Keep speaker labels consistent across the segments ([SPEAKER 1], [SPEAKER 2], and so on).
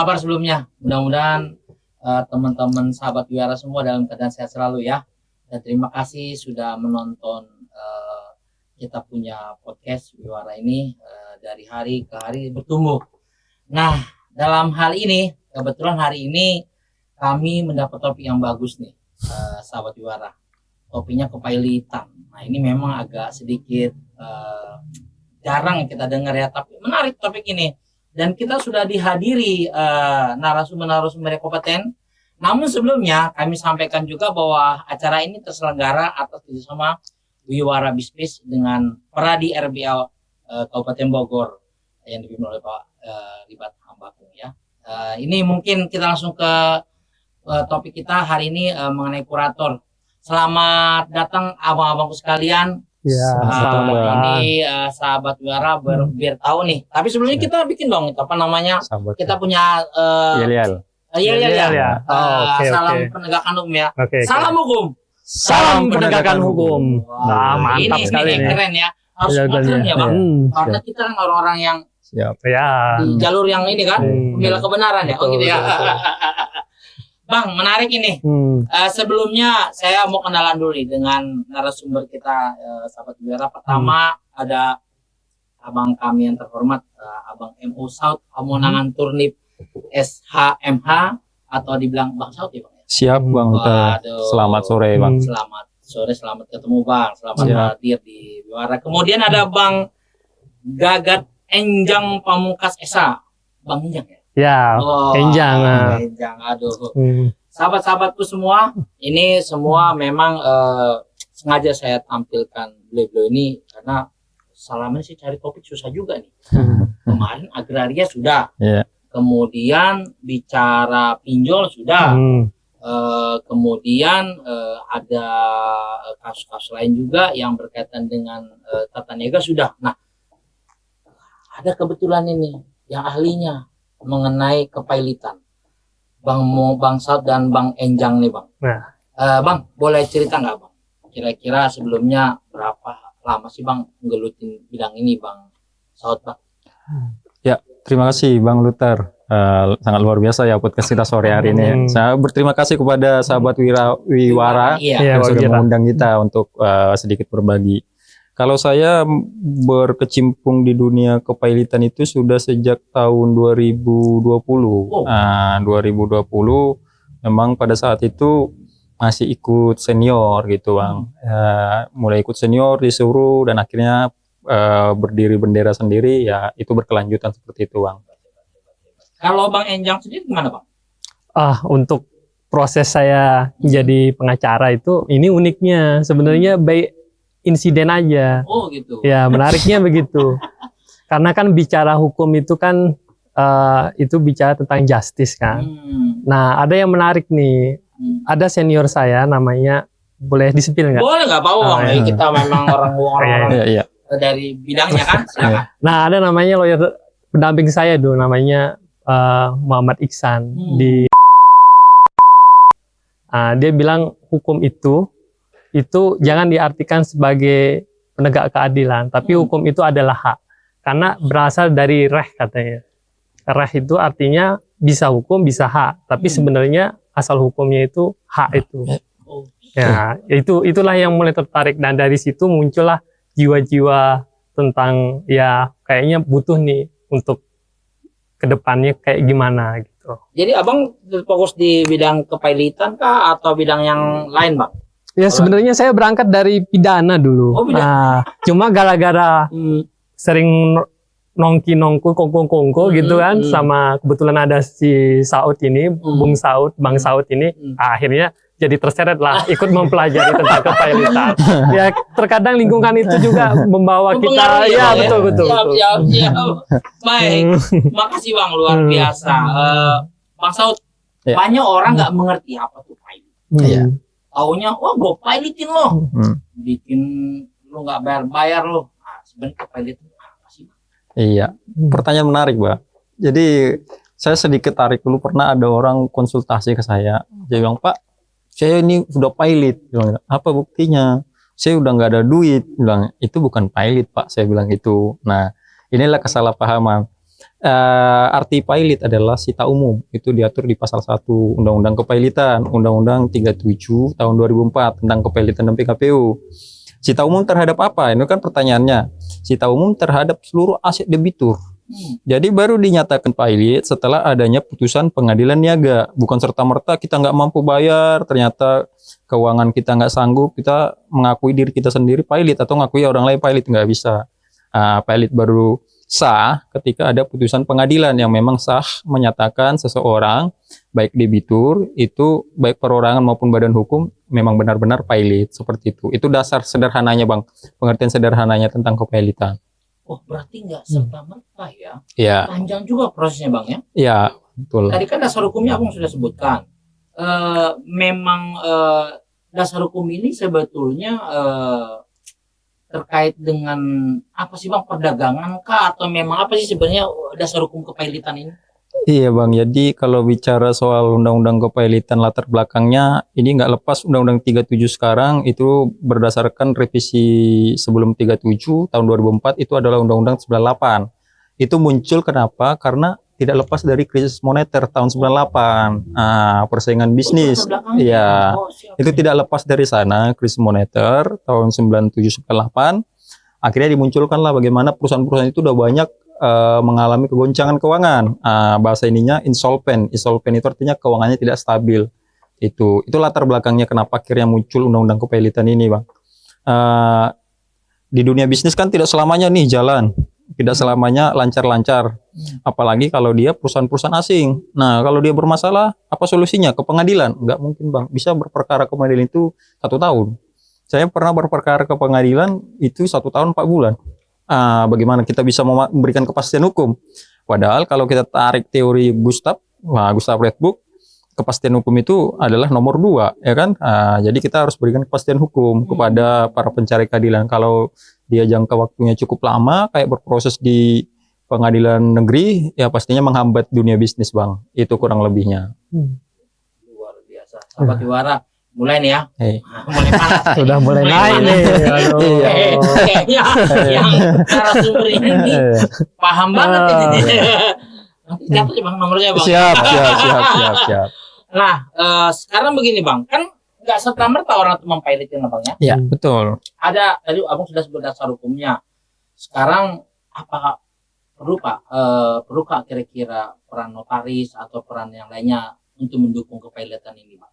[SPEAKER 1] kabar sebelumnya? Mudah-mudahan teman-teman sahabat Wiwara semua dalam keadaan sehat selalu ya. Dan terima kasih sudah menonton kita punya podcast Wiwara ini dari hari ke hari bertumbuh. Nah, dalam hal ini kebetulan hari ini kami mendapat topik yang bagus nih, sahabat Wiwara. Topiknya kepailitan. Nah, ini memang agak sedikit jarang kita dengar ya, tapi menarik topik ini. Dan kita sudah dihadiri narasumber-narasumber yang kompeten. Namun sebelumnya kami sampaikan juga bahwa acara ini terselenggara atas kerjasama Wiwara Bisnis dengan Peradi RBA Kabupaten Bogor yang dipimpin oleh Pak Libat Hambakung ya. Ini mungkin kita langsung ke topik kita hari ini mengenai kurator. Selamat datang abang-abangku sekalian.
[SPEAKER 2] Ya,
[SPEAKER 1] ini sahabat Wiwara biar tahu nih. Tapi sebelumnya kita bikin dong apa namanya? Kita punya
[SPEAKER 2] Yel.
[SPEAKER 1] Ya. Salam penegakan hukum ya. Salam hukum.
[SPEAKER 2] Salam penegakan hukum. Wah, mantap sekali
[SPEAKER 1] ini keren ya. Harus modern ya, Bang. Karena kita kan orang-orang yang
[SPEAKER 2] siap ya.
[SPEAKER 1] Di jalur yang ini kan, pembela kebenaran ya. Oh gitu ya. Bang, menarik ini. Sebelumnya saya mau kenalan dulu nih dengan narasumber kita, sahabat Wiwara. Pertama ada abang kami yang terhormat, Abang MO Saud, Amonangan Turnip SHMH atau dibilang Bang Saud ya Bang?
[SPEAKER 2] Siap Bang. Selamat sore Bang.
[SPEAKER 1] Selamat sore, selamat ketemu Bang. Selamat hadir di Wiwara. Kemudian ada Bang Gagat Enjang Pamungkas Esa. Bang Enjang ya?
[SPEAKER 2] Ya, Enjang.
[SPEAKER 1] Enjang, aduh. Sahabat-sahabatku semua, ini semua memang sengaja saya tampilkan beliau ini karena salaman sih cari topik susah juga nih. Kemarin agraria sudah, kemudian bicara pinjol sudah, kemudian ada kasus-kasus lain juga yang berkaitan dengan tata niaga sudah. Nah, ada kebetulan ini yang ahlinya mengenai kepailitan, Bang Saud dan Bang Enjang nih Bang. Bang, boleh cerita nggak Bang? Kira-kira sebelumnya berapa lama sih Bang nggelutin bidang ini Bang Saud Bang?
[SPEAKER 2] Ya, terima kasih Bang Luther. Sangat luar biasa ya podcast kita sore hari ini. Saya berterima kasih kepada sahabat Wiwara yang sudah mengundang kita untuk sedikit berbagi. Kalau saya berkecimpung di dunia kepailitan itu sudah sejak tahun 2020. Nah, 2020 memang pada saat itu masih ikut senior gitu Bang. Mulai ikut senior disuruh dan akhirnya berdiri bendera sendiri ya, itu berkelanjutan seperti itu Bang.
[SPEAKER 1] Kalau Bang Enjang sendiri gimana Bang?
[SPEAKER 3] Untuk proses saya jadi pengacara itu ini uniknya sebenarnya baik insiden aja.
[SPEAKER 1] Oh gitu.
[SPEAKER 3] Ya menariknya begitu. Karena kan bicara hukum itu kan itu bicara tentang justice kan. Nah ada yang menarik nih. Ada senior saya namanya, boleh disebut nggak?
[SPEAKER 1] Boleh nggak apa-apa Bang. Kita memang orang-orang dari bidangnya kan. Silakan.
[SPEAKER 3] Nah ada namanya lawyer pendamping saya dulu namanya Muhammad Iksan di. Dia bilang hukum itu jangan diartikan sebagai penegak keadilan, tapi hukum itu adalah hak. Karena berasal dari reh katanya. Reh itu artinya bisa hukum, bisa hak. Tapi sebenarnya asal hukumnya itu hak itu. Ya, itulah yang mulai tertarik. Dan dari situ muncullah jiwa-jiwa tentang ya kayaknya butuh nih untuk kedepannya kayak gimana gitu.
[SPEAKER 1] Jadi abang fokus di bidang kepailitan kah atau bidang yang lain Bang?
[SPEAKER 3] Ya sebenarnya saya berangkat dari pidana dulu. Nah, cuma gara-gara sering nongki-nongku kongko-kongko gitu kan, sama kebetulan ada si Saud ini, Bang Saud ini, akhirnya jadi terseret lah ikut mempelajari tentang kepailitan. Ya terkadang lingkungan itu juga membawa kita. Ya betul.
[SPEAKER 1] Siap. Baik, makasih Bang luar biasa. Bang Saud, banyak orang nggak mengerti apa tuh pailit. Taunya, wah gue pailitin lo, bikin lo nggak bayar lo. Nah, sebenarnya kepailitan apa sih Bang?
[SPEAKER 2] Iya, pertanyaan menarik Bang. Jadi saya sedikit tarik dulu, pernah ada orang konsultasi ke saya, dia bilang Pak, saya ini sudah pailit. Bilang, apa buktinya? Saya udah nggak ada duit. Bilang itu bukan pailit Pak, saya bilang itu. Nah inilah kesalahpahaman. arti pilot adalah sita umum. Itu diatur di pasal 1 Undang-Undang Kepailitan, Undang-Undang 37 tahun 2004 tentang kepailitan dan PKPU. Sita umum terhadap apa? Ini kan pertanyaannya. Sita umum terhadap seluruh aset debitur. Jadi baru dinyatakan pilot setelah adanya putusan pengadilan niaga. Bukan serta-merta kita nggak mampu bayar, ternyata keuangan kita nggak sanggup, kita mengakui diri kita sendiri pilot atau mengakui orang lain pilot, nggak bisa. Pilot baru sah ketika ada putusan pengadilan yang memang sah menyatakan seseorang baik debitur itu baik perorangan maupun badan hukum memang benar-benar pilot, seperti itu. Itu dasar sederhananya Bang, pengertian sederhananya tentang kepailitan.
[SPEAKER 1] Oh berarti nggak serta-merta ya?
[SPEAKER 2] Iya.
[SPEAKER 1] Panjang juga prosesnya Bang ya?
[SPEAKER 2] Iya betul.
[SPEAKER 1] Tadi kan dasar hukumnya Abang sudah sebutkan. Memang dasar hukum ini sebetulnya terkait dengan apa sih Bang, perdagangan kah atau memang apa sih sebenarnya dasar hukum kepailitan ini?
[SPEAKER 2] Iya Bang, jadi kalau bicara soal Undang-Undang Kepailitan latar belakangnya ini nggak lepas Undang-Undang 37 sekarang itu berdasarkan revisi sebelum 37 tahun 2004 itu adalah Undang-Undang 98. Itu muncul kenapa? Karena tidak lepas dari krisis moneter tahun 98, persaingan bisnis. Iya, itu tidak lepas dari sana, krisis moneter tahun 97-98. Akhirnya dimunculkanlah bagaimana perusahaan-perusahaan itu udah banyak mengalami kegoncangan keuangan. Bahasa ininya insolvent. Insolvent itu artinya keuangannya tidak stabil. Itu latar belakangnya kenapa akhirnya muncul Undang-Undang Kepailitan ini, Bang. Di dunia bisnis kan tidak selamanya nih jalan. Tidak selamanya lancar-lancar, apalagi kalau dia perusahaan-perusahaan asing. Nah, kalau dia bermasalah, apa solusinya? Ke pengadilan? Nggak mungkin Bang, bisa berperkara ke pengadilan itu 1 tahun. Saya pernah berperkara ke pengadilan itu 1 tahun 4 bulan. Bagaimana kita bisa memberikan kepastian hukum? Padahal kalau kita tarik teori Gustav Redbook, kepastian hukum itu adalah nomor 2, ya kan? Jadi kita harus berikan kepastian hukum kepada para pencari keadilan. Kalau dia jangka waktunya cukup lama, kayak berproses di pengadilan negeri, ya pastinya menghambat dunia bisnis Bang. Itu kurang lebihnya.
[SPEAKER 1] Luar biasa. Sahabat Wiwara, mulai nih ya. Mulai panas.
[SPEAKER 3] Sudah mulai naik nih.
[SPEAKER 1] Kayaknya yang narasumber ini paham banget ini. Nanti catat Bang nomornya Bang.
[SPEAKER 2] Siap.
[SPEAKER 1] Nah, sekarang begini Bang, kan nggak serta-merta orang itu mempilotkan Bang ya?
[SPEAKER 2] Iya, betul.
[SPEAKER 1] Ada, tadi Abang sudah sebut dasar hukumnya. Sekarang apa perlu Pak? Perlukah kira-kira peran notaris atau peran yang lainnya untuk mendukung kepilotan ini Bang?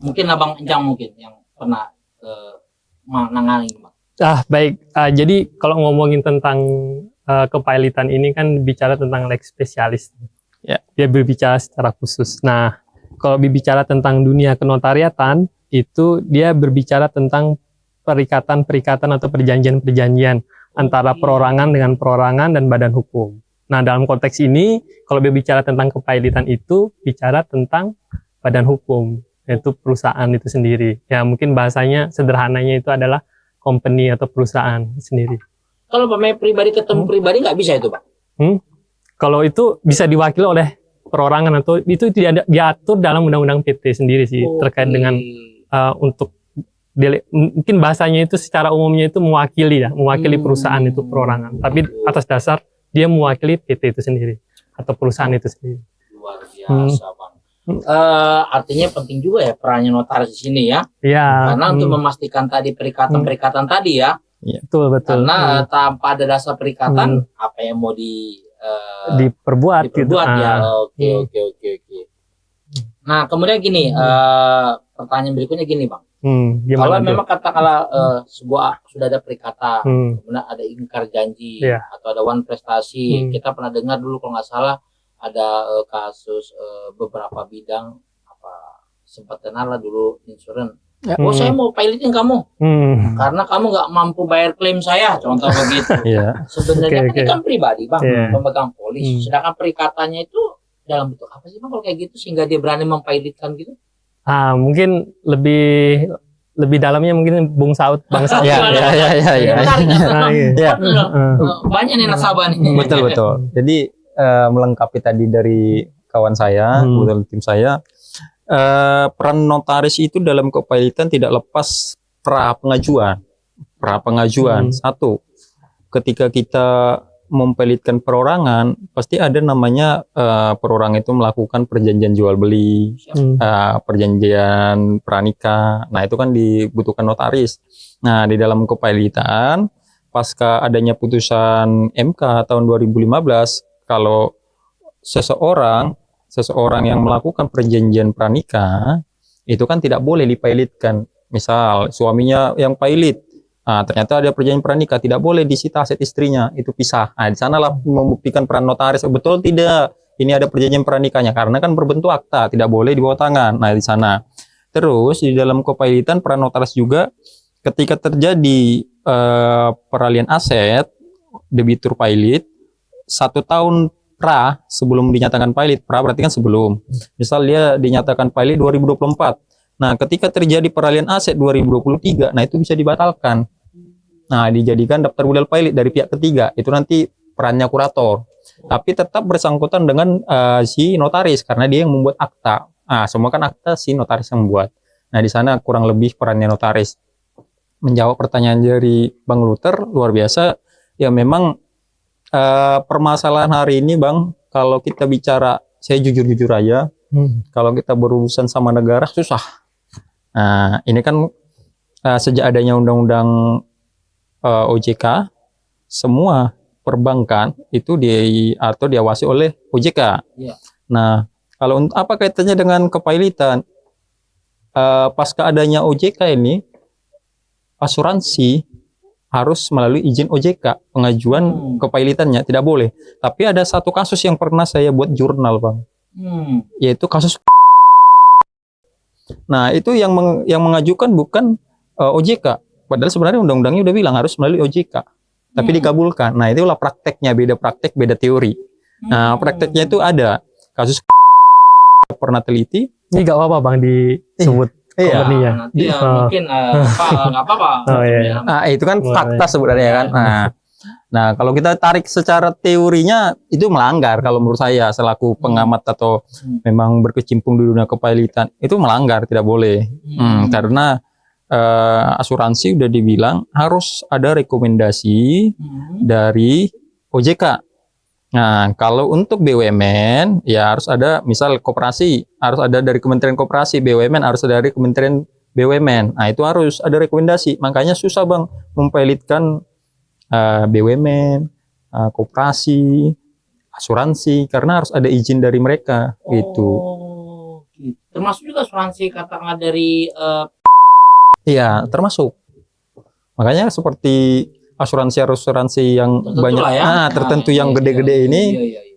[SPEAKER 1] Mungkin Abang Enjang mungkin yang pernah menangani Bang.
[SPEAKER 3] Baik. Jadi kalau ngomongin tentang kepilotan ini kan bicara tentang lex spesialis.
[SPEAKER 2] Ya.
[SPEAKER 3] Dia berbicara secara khusus. Nah, kalau berbicara tentang dunia kenotariatan, itu dia berbicara tentang perikatan-perikatan atau perjanjian-perjanjian antara perorangan dengan perorangan dan badan hukum. Nah, dalam konteks ini, kalau berbicara tentang kepailitan itu, bicara tentang badan hukum, yaitu perusahaan itu sendiri. Ya, mungkin bahasanya, sederhananya itu adalah company atau perusahaan sendiri.
[SPEAKER 1] Kalau pemain pribadi ketemu pribadi nggak bisa itu Pak?
[SPEAKER 3] Kalau itu bisa diwakili oleh perorangan atau itu tidak diatur dalam undang-undang PT sendiri sih, terkait dengan untuk mungkin bahasanya itu secara umumnya itu mewakili perusahaan itu perorangan, tapi atas dasar dia mewakili PT itu sendiri atau perusahaan itu sendiri.
[SPEAKER 1] Luar biasa Bang. Artinya penting juga ya perannya notaris di sini ya.
[SPEAKER 3] Iya.
[SPEAKER 1] Karena untuk memastikan tadi perikatan-perikatan tadi ya.
[SPEAKER 3] Betul.
[SPEAKER 1] Karena tanpa ada dasar perikatan apa yang mau
[SPEAKER 3] diperbuat gitu.
[SPEAKER 1] Ya. Oke. Nah, kemudian gini, pertanyaan berikutnya gini, Bang. Kalau memang katakanlah sudah ada perikatan, kemudian ada ingkar janji atau ada one prestasi, kita pernah dengar dulu kalau nggak salah ada kasus beberapa bidang sempat kenal lah dulu insurance. Saya mau pilotin kamu karena kamu nggak mampu bayar klaim saya, contoh begitu. Sebenarnya kan pribadi Bang, pemegang polis, sedangkan perikatannya itu dalam bentuk apa sih Bang kalau kayak gitu sehingga dia berani mempilotkan gitu?
[SPEAKER 3] Mungkin lebih dalamnya mungkin Bung Saud, Bang Saud.
[SPEAKER 1] Banyak nih nasabah nih.
[SPEAKER 2] Betul. Jadi melengkapi tadi dari kawan saya, kebetulan tim saya, peran notaris itu dalam kepailitan tidak lepas pra pengajuan. Satu, ketika kita mempelitkan perorangan, pasti ada namanya perorangan itu melakukan perjanjian jual beli, perjanjian pranikah. Nah, itu kan dibutuhkan notaris. Nah, di dalam kepailitan pasca adanya putusan MK tahun 2015, kalau seseorang yang melakukan perjanjian pranikah itu kan tidak boleh dipailitkan. Misal suaminya yang pailit, ternyata ada perjanjian pranikah, tidak boleh disita aset istrinya, itu pisah. Nah, di sanalah membuktikan peran notaris, betul tidak ini ada perjanjian pranikahnya, karena kan berbentuk akta, tidak boleh dibawa tangan. Nah, di sana. Terus di dalam kepailitan peran notaris juga ketika terjadi peralihan aset, debitur pailit 1 tahun pra sebelum dinyatakan pailit. Pra berarti kan sebelum. Misal dia dinyatakan pailit 2024. Nah, ketika terjadi peralihan aset 2023, nah itu bisa dibatalkan. Nah, dijadikan daftar modal pailit dari pihak ketiga. Itu nanti perannya kurator. Tapi tetap bersangkutan dengan si notaris karena dia yang membuat akta. Nah, semua kan akta si notaris yang membuat. Nah, di sana kurang lebih perannya notaris. Menjawab pertanyaan dari Bang Luther, luar biasa. Ya memang permasalahan hari ini, Bang, kalau kita bicara, saya jujur-jujur aja, kalau kita berurusan sama negara susah. Nah, ini kan sejak adanya undang-undang OJK, semua perbankan itu diawasi oleh OJK. Yeah. Nah, kalau apa kaitannya dengan kepailitan? Pasca adanya OJK ini, asuransi harus melalui izin OJK, pengajuan kepailitannya tidak boleh. Tapi ada satu kasus yang pernah saya buat jurnal, Bang, yaitu kasus. Nah, itu yang mengajukan bukan OJK. Padahal sebenarnya undang-undangnya udah bilang harus melalui OJK. Tapi dikabulkan. Nah, itulah prakteknya, beda praktek, beda teori. Nah, prakteknya itu ada. Kasus pernah teliti.
[SPEAKER 3] Ini gak apa-apa, Bang, disebut kompeninya.
[SPEAKER 1] Nanti mungkin nggak apa-apa.
[SPEAKER 2] Nah, itu kan fakta sebenarnya kan. Nah, kalau kita tarik secara teorinya itu melanggar kalau menurut saya selaku pengamat atau memang berkecimpung di dunia kepailitan, itu melanggar, tidak boleh. Karena asuransi udah dibilang harus ada rekomendasi dari OJK. Nah, kalau untuk BUMN ya harus ada, misal koperasi harus ada dari Kementerian Koperasi, BUMN harus ada dari Kementerian BUMN. Nah, itu harus ada rekomendasi. Makanya susah, Bang, mempeilitkan BUMN, koperasi, asuransi, karena harus ada izin dari mereka. Gitu.
[SPEAKER 1] Termasuk juga asuransi katakanlah dari
[SPEAKER 2] iya, termasuk. Makanya seperti asuransi yang tertentu banyak ya? Tertentu yang gede-gede ini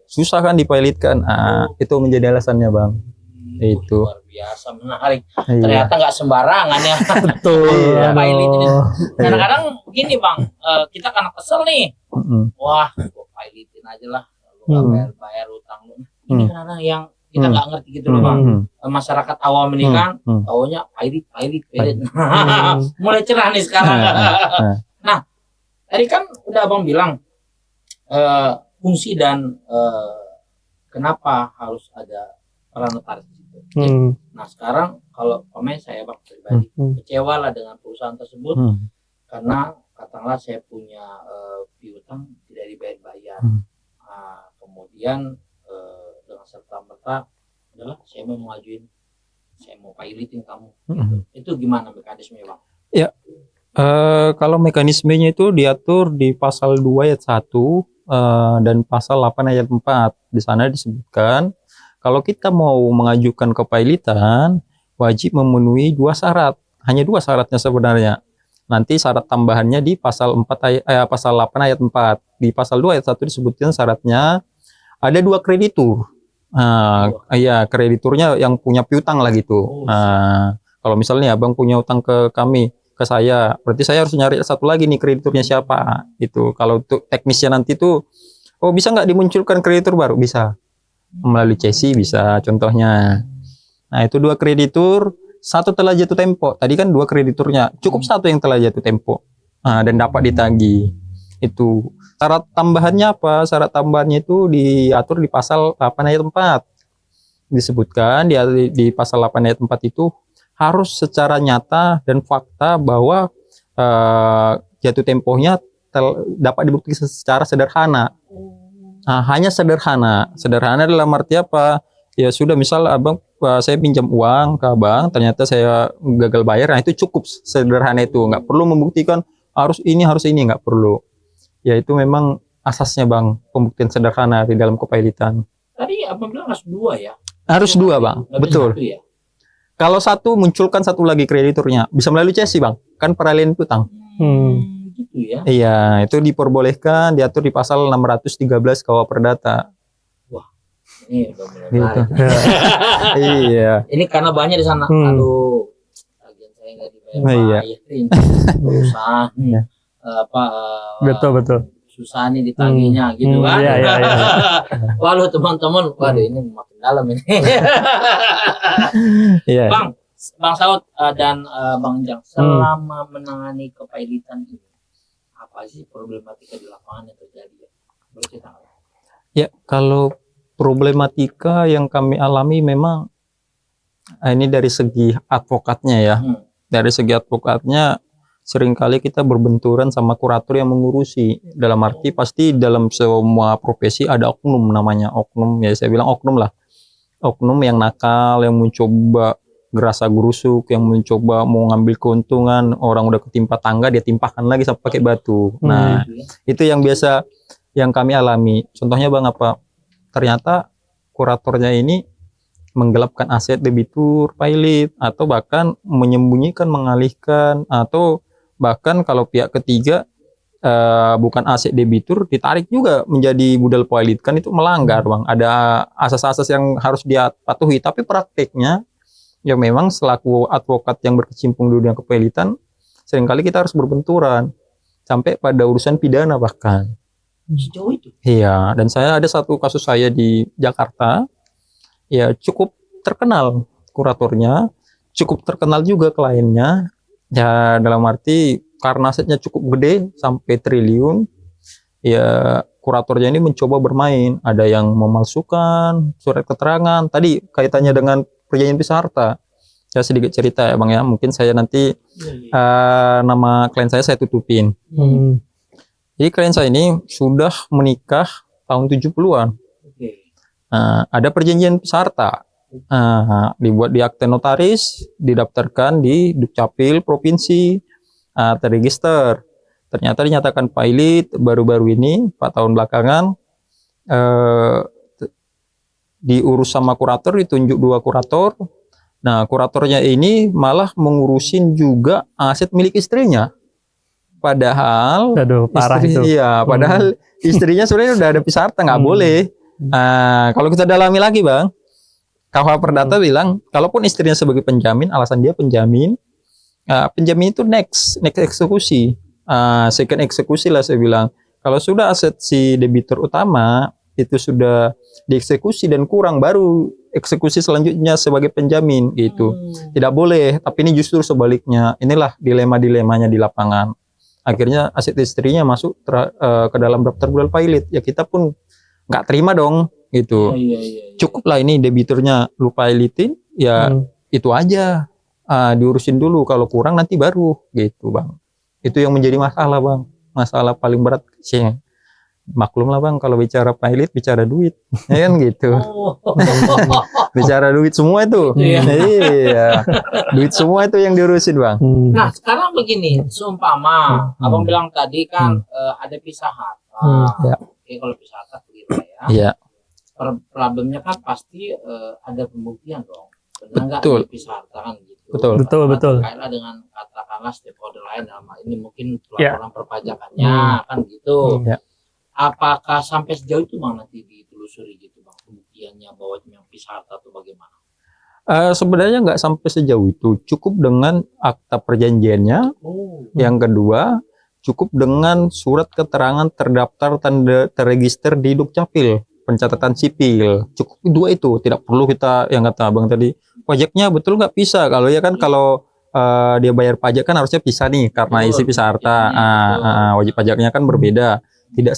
[SPEAKER 2] susah kan dipailitkan. Itu menjadi alasannya, Bang. Itu
[SPEAKER 1] luar biasa menarik. Ternyata nggak sembarangan ya.
[SPEAKER 3] Betul.
[SPEAKER 1] Pailit ini. Kadang-kadang begini, Bang, kita karena kesel nih. Wah, gua pailitin aja lah. Lu nggak bayar utang lu. Ini karena yang kita nggak ngerti gitu loh, Bang. Masyarakat awam ini kan taunya pailit. Mulai cerah nih sekarang. Nah, tadi kan udah Abang bilang fungsi dan kenapa harus ada peran notaris di situ. Nah, sekarang kalau komen saya, Bang, pribadi kecewa lah dengan perusahaan tersebut karena katakanlah saya punya piutang tidak dibayar. Kemudian dengan serta-merta adalah saya mau mengajuin, saya mau pailitin kamu. Itu gimana mekanismenya, Bang?
[SPEAKER 2] Ya. Kalau mekanismenya itu diatur di pasal 2 ayat 1 dan pasal 8 ayat 4. Di sana disebutkan kalau kita mau mengajukan kepailitan wajib memenuhi 2 syarat. Hanya 2 syaratnya sebenarnya. Nanti syarat tambahannya di pasal 8 ayat 4. Di pasal 2 ayat 1 disebutkan syaratnya ada 2 kreditur. Krediturnya yang punya piutang lah gitu. Kalau misalnya Abang punya utang ke saya, berarti saya harus nyari satu lagi nih krediturnya siapa. Itu kalau untuk teknisnya nanti tuh, bisa nggak dimunculkan kreditur baru? Bisa, melalui CESI bisa contohnya. Nah, itu 2 kreditur, 1 telah jatuh tempo. Tadi kan 2 krediturnya, cukup 1 yang telah jatuh tempo dan dapat ditagih. Itu syarat tambahannya apa? Syarat tambahannya itu diatur di pasal 8 ayat 4. Disebutkan di pasal 8 ayat 4 itu harus secara nyata dan fakta bahwa jatuh tempohnya dapat dibuktikan secara sederhana. Nah, hanya sederhana dalam arti apa? Ya sudah, misal abang, saya pinjam uang ke abang, ternyata saya gagal bayar, nah itu cukup sederhana itu, nggak perlu membuktikan harus ini nggak perlu. Ya itu memang asasnya bang, pembuktian sederhana di dalam kepailitan.
[SPEAKER 1] Tadi abang bilang harus 2 ya?
[SPEAKER 2] Harus 2 bang, betul.
[SPEAKER 1] Ya?
[SPEAKER 2] Kalau satu munculkan satu lagi krediturnya, bisa melalui CSI bang, kan peralihan utang.
[SPEAKER 1] Gitu ya?
[SPEAKER 2] Iya, itu diperbolehkan, diatur di pasal 613 KUH Perdata.
[SPEAKER 1] Wah, ini udah mulai
[SPEAKER 2] Gitu. Iya.
[SPEAKER 1] Ini karena banyak di sana. Aduh, agen saya nggak dibayar.
[SPEAKER 2] Iya.
[SPEAKER 1] Susah nih.
[SPEAKER 3] Betul.
[SPEAKER 1] Susah nih ditagihnya gitu kan.
[SPEAKER 3] Iya.
[SPEAKER 1] Waduh teman-teman, waduh ini makin dalam ini.
[SPEAKER 2] Iya.
[SPEAKER 1] Bang Saud dan Bang Jang, selama menangani kepailitan ini, apa sih problematika di lapangan yang terjadi? Boleh cerita nggak?
[SPEAKER 2] Ya, kalau problematika yang kami alami memang ini dari segi advokatnya ya. Dari segi advokatnya seringkali kita berbenturan sama kurator yang mengurusi. Dalam arti pasti dalam semua profesi ada oknum, namanya oknum, ya saya bilang oknum lah. Oknum yang nakal, yang mencoba gerasa gerusuk, yang mencoba mau ngambil keuntungan, orang udah ketimpa tangga dia timpahkan lagi sampai pakai batu. Nah, itu yang biasa yang kami alami. Contohnya bang apa? Ternyata kuratornya ini menggelapkan aset debitur pailit, atau bahkan menyembunyikan, mengalihkan, atau bahkan kalau pihak ketiga bukan aset debitur ditarik juga menjadi budal pailit, kan itu melanggar bang. Ada asas-asas yang harus dia patuhi, tapi prakteknya ya memang selaku advokat yang berkecimpung di dunia kepailitan, seringkali kita harus berbenturan sampai pada urusan pidana bahkan.
[SPEAKER 1] Sejauh itu?
[SPEAKER 2] Iya, dan saya ada satu kasus saya di Jakarta, ya cukup terkenal kuratornya, cukup terkenal juga kliennya, ya dalam arti karena asetnya cukup gede sampai triliun, ya kuratornya ini mencoba bermain, ada yang memalsukan surat keterangan, tadi kaitannya dengan perjanjian pisah harta. Saya sedikit cerita ya bang ya, mungkin saya nanti nama klien saya tutupin. Jadi klien saya ini sudah menikah tahun 70-an. Ada perjanjian pisah harta, dibuat di akte notaris, didaftarkan di Dukcapil provinsi, terregister. Ternyata dinyatakan pailit baru-baru ini 4 tahun belakangan. Diurus sama kurator, ditunjuk 2 kurator. Nah, kuratornya ini malah mengurusin juga aset milik istrinya. Padahal padahal istrinya sebenarnya udah ada pisah harta, nggak boleh. Kalau kita dalami lagi bang, KUH Perdata bilang kalaupun istrinya sebagai penjamin, alasan dia penjamin, penjamin itu next eksekusi, second eksekusi lah saya bilang. Kalau sudah aset si debitur utama itu sudah dieksekusi dan kurang, baru eksekusi selanjutnya sebagai penjamin gitu. Tidak boleh, tapi ini justru sebaliknya. Inilah dilema-dilemanya di lapangan. Akhirnya aset istrinya masuk ke dalam daftar budal pailit. Ya kita pun nggak terima dong gitu. Cukup lah ini debiturnya lu pailitin, ya itu aja. Diurusin dulu, kalau kurang nanti baru gitu bang. Itu yang menjadi masalah bang. Masalah paling berat sih. Maklum lah bang, kalau bicara pailit bicara duit, ya kan gitu. Bicara duit semua itu. Iya. Duit semua itu yang diurusin bang.
[SPEAKER 1] Nah sekarang begini, seumpama abang bilang tadi kan ada pisah harta. Oke, kalau pisah harta begitu ya.
[SPEAKER 2] Iya.
[SPEAKER 1] Problemnya kan pasti ada pembuktian dong. Benar nggak pisah harta kan gitu.
[SPEAKER 3] Betul.
[SPEAKER 1] Kaitlah dengan katakanlah stakeholder lain, dalam hal ini mungkin laporan perpajakannya kan gitu. Apakah sampai sejauh itu bang nanti ditelusuri gitu bang pembuktiannya bahwa yang pisah harta itu bagaimana?
[SPEAKER 2] Sebenarnya nggak sampai sejauh itu, cukup dengan akta perjanjiannya. Yang kedua, cukup dengan surat keterangan terdaftar tanda terregister di Dukcapil pencatatan sipil. Cukup 2 itu, tidak perlu kita yang kata abang tadi pajaknya betul nggak pisah. Kalau ya kan kalau dia bayar pajak kan harusnya pisah nih karena isi pisah harta. Wajib pajaknya kan berbeda. Tidak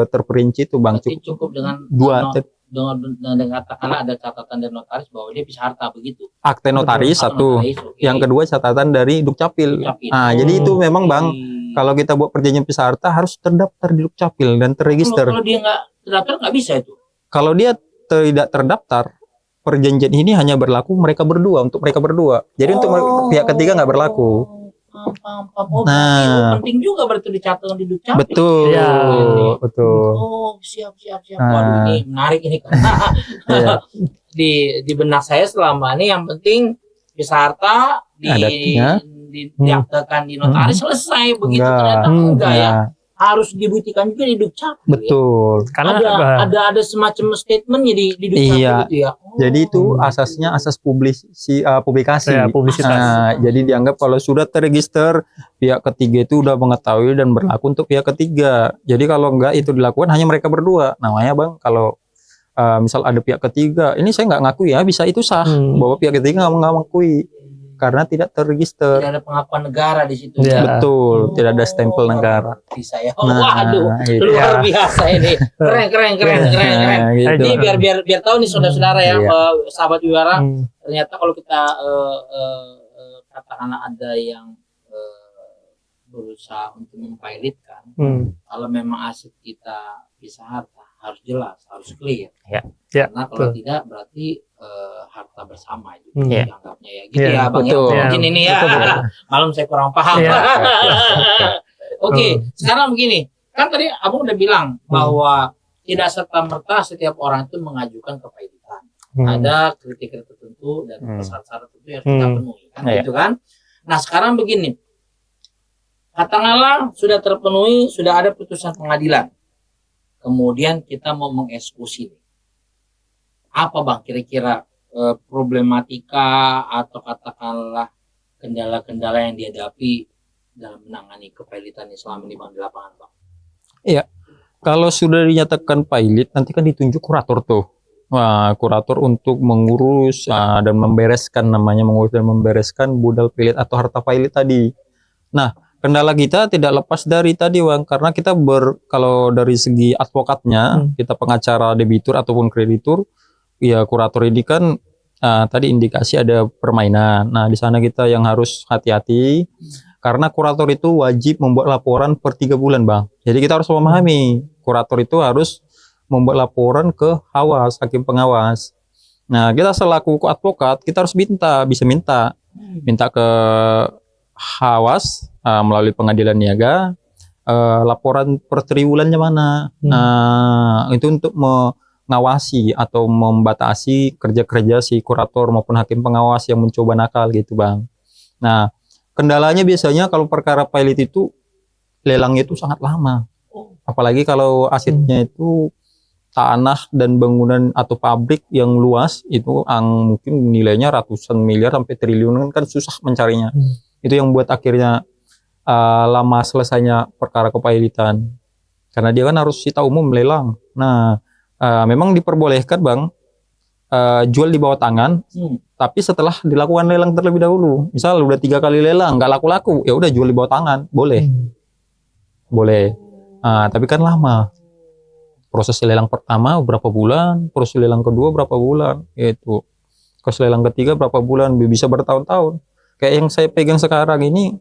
[SPEAKER 2] terperinci itu bang.
[SPEAKER 1] Cukup dengan
[SPEAKER 2] 2
[SPEAKER 1] dengan katakanlah ada catatan dari notaris bahwa dia pisah harta begitu.
[SPEAKER 2] Akte notaris satu, yang kedua catatan dari Dukcapil. Jadi itu memang bang Kalau kita buat perjanjian pisah harta harus terdaftar di Dukcapil dan terregister.
[SPEAKER 1] Kalau dia nggak terdaftar nggak bisa itu.
[SPEAKER 2] Kalau dia tidak terdaftar, perjanjian ini hanya berlaku mereka berdua, untuk mereka berdua. Jadi untuk pihak ketiga nggak berlaku.
[SPEAKER 1] Oh, nah, penting juga berarti dicatat di Dukcapil.
[SPEAKER 2] Betul, ya, betul.
[SPEAKER 1] Oh, siap. Waduh, ini menarik ini karena di benak saya selama ini yang penting pisah harta diaktekan di notaris selesai begitu. Ternyata enggak ya. Harus dibuktikan juga di Dukcapil.
[SPEAKER 2] Betul.
[SPEAKER 1] Ya? Karena ada semacam statementnya di Dukcapil gitu ya.
[SPEAKER 2] Jadi itu asasnya asas publikasi.
[SPEAKER 3] Ya, publisitas.
[SPEAKER 2] Nah, jadi dianggap kalau sudah terregister pihak ketiga itu udah mengetahui dan berlaku untuk pihak ketiga. Jadi kalau enggak itu dilakukan hanya mereka berdua. Namanya Bang, kalau misal ada pihak ketiga, ini saya nggak ngaku ya, bisa itu sah bahwa pihak ketiga nggak mengakui. Karena tidak terregister.
[SPEAKER 1] Tidak ada pengakuan negara di situ.
[SPEAKER 2] Ya. Betul, tidak ada stempel negara.
[SPEAKER 1] Bisa ya. Waduh, luar biasa ini. Keren. Gitu. Jadi biar tahu nih saudara-saudara ya, sahabat Wiwara, ternyata kalau kita katakanlah ada yang berusaha untuk mempilotkan, kalau memang aset kita pisah harta harus jelas, harus clear. Karena kalau tidak berarti harta bersama itu dianggapnya ya gitu ya Bang. Mungkin ini ya malum saya kurang paham. Oke, sekarang begini, kan tadi Abang udah bilang bahwa tidak serta-merta setiap orang itu mengajukan kepailitan. Ada kriteria tertentu dan syarat-syarat tertentu yang kita penuhi kan gitu kan. Nah, sekarang begini. Katakanlah sudah terpenuhi, sudah ada putusan pengadilan. Kemudian kita mau mengeksekusi. Apa Bang kira-kira problematika atau katakanlah kendala-kendala yang dihadapi dalam menangani kepailitan selama ini Bang di lapangan Bang?
[SPEAKER 2] Iya, kalau sudah dinyatakan pailit nanti kan ditunjuk kurator tuh. Wah, kurator untuk mengurus dan membereskan, namanya mengurus dan membereskan budal pailit atau harta pailit tadi. Nah, kendala kita tidak lepas dari tadi Bang, karena kita kalau dari segi advokatnya, kita pengacara debitur ataupun kreditur, ya kurator ini kan tadi indikasi ada permainan. Nah, di sana kita yang harus hati-hati karena kurator itu wajib membuat laporan per 3 bulan Bang. Jadi kita harus memahami kurator itu harus membuat laporan ke Hawas, hakim pengawas. Nah, kita selaku advokat kita harus bisa minta ke Hawas melalui pengadilan niaga laporan per triwulannya mana. Nah, itu untuk mengawasi atau membatasi kerja-kerja si kurator maupun hakim pengawas yang mencoba nakal gitu Bang. Nah, kendalanya biasanya kalau perkara pailit itu lelangnya itu sangat lama. Apalagi kalau asetnya itu tanah dan bangunan atau pabrik yang luas itu mungkin nilainya ratusan miliar sampai triliunan kan susah mencarinya. Itu yang buat akhirnya lama selesainya perkara kepailitan. Karena dia kan harus sita umum lelang. Nah, memang diperbolehkan Bang jual di bawah tangan, tapi setelah dilakukan lelang terlebih dahulu. Misal udah 3 kali lelang nggak laku-laku, ya udah jual di bawah tangan, boleh. Tapi kan lama. Proses lelang pertama berapa bulan, proses lelang kedua berapa bulan, itu. Proses lelang ketiga berapa bulan, bisa bertahun-tahun. Kayak yang saya pegang sekarang ini,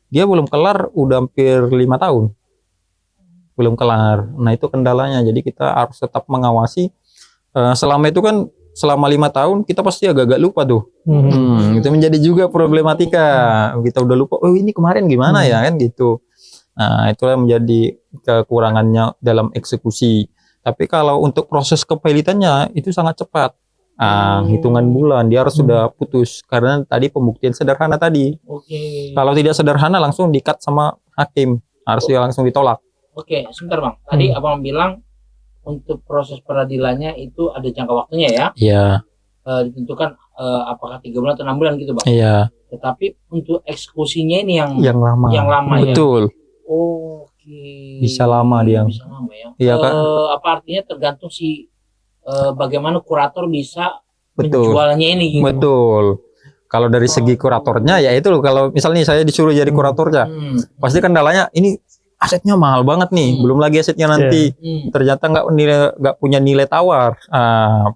[SPEAKER 2] dia belum kelar, udah hampir 5 tahun. Belum kelar. Nah, itu kendalanya. Jadi kita harus tetap mengawasi. Selama itu kan, selama 5 tahun, kita pasti agak-agak lupa tuh. Itu menjadi juga problematika. Kita udah lupa, oh ini kemarin gimana ya, kan gitu. Nah, itulah menjadi kekurangannya dalam eksekusi. Tapi kalau untuk proses kepailitannya, itu sangat cepat. Hitungan bulan dia harus sudah putus karena tadi pembuktian sederhana tadi. Kalau tidak sederhana langsung di-cut sama hakim, harus dia langsung ditolak.
[SPEAKER 1] Sebentar Bang. Tadi Abang bilang untuk proses peradilannya itu ada jangka waktunya ya?
[SPEAKER 2] Iya.
[SPEAKER 1] Ditentukan apakah 3 bulan atau 6 bulan gitu Bang?
[SPEAKER 2] Iya.
[SPEAKER 1] Tetapi untuk eksekusinya ini yang
[SPEAKER 2] lama.
[SPEAKER 1] Yang lama
[SPEAKER 2] betul.
[SPEAKER 1] Ya?
[SPEAKER 2] Bisa lama dia.
[SPEAKER 1] Bisa lama ya.
[SPEAKER 2] Iya kan?
[SPEAKER 1] Apa artinya tergantung bagaimana kurator bisa menjualnya ini gitu.
[SPEAKER 2] Betul. Kalau dari segi kuratornya ya itu loh, kalau misalnya saya disuruh jadi kuratornya, pasti kendalanya ini asetnya mahal banget nih, belum lagi asetnya nanti ternyata nggak punya nilai tawar,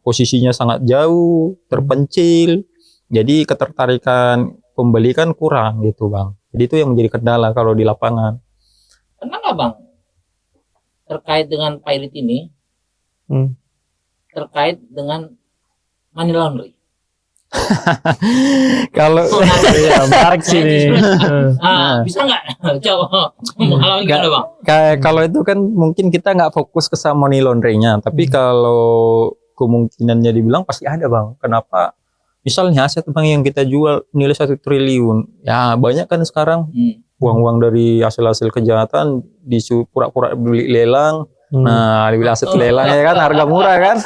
[SPEAKER 2] posisinya sangat jauh, terpencil, jadi ketertarikan pembeli kan kurang gitu Bang. Jadi itu yang menjadi kendala kalau di lapangan.
[SPEAKER 1] pernah nggak Bang terkait dengan pilot ini terkait dengan money laundry?
[SPEAKER 2] Kalau
[SPEAKER 3] ya menarik sih nih.
[SPEAKER 1] Bisa nggak coba mengalami gimana Bang?
[SPEAKER 2] Kalau itu kan mungkin kita nggak fokus ke sama money laundry-nya, tapi kalau kemungkinannya dibilang pasti ada Bang. Kenapa? Misalnya aset Bang yang kita jual nilai 1 triliun, ya banyak kan sekarang uang-uang dari hasil-hasil kejahatan pura-pura beli lelang. Nah, dibilang aset lelangnya kan harga murah kan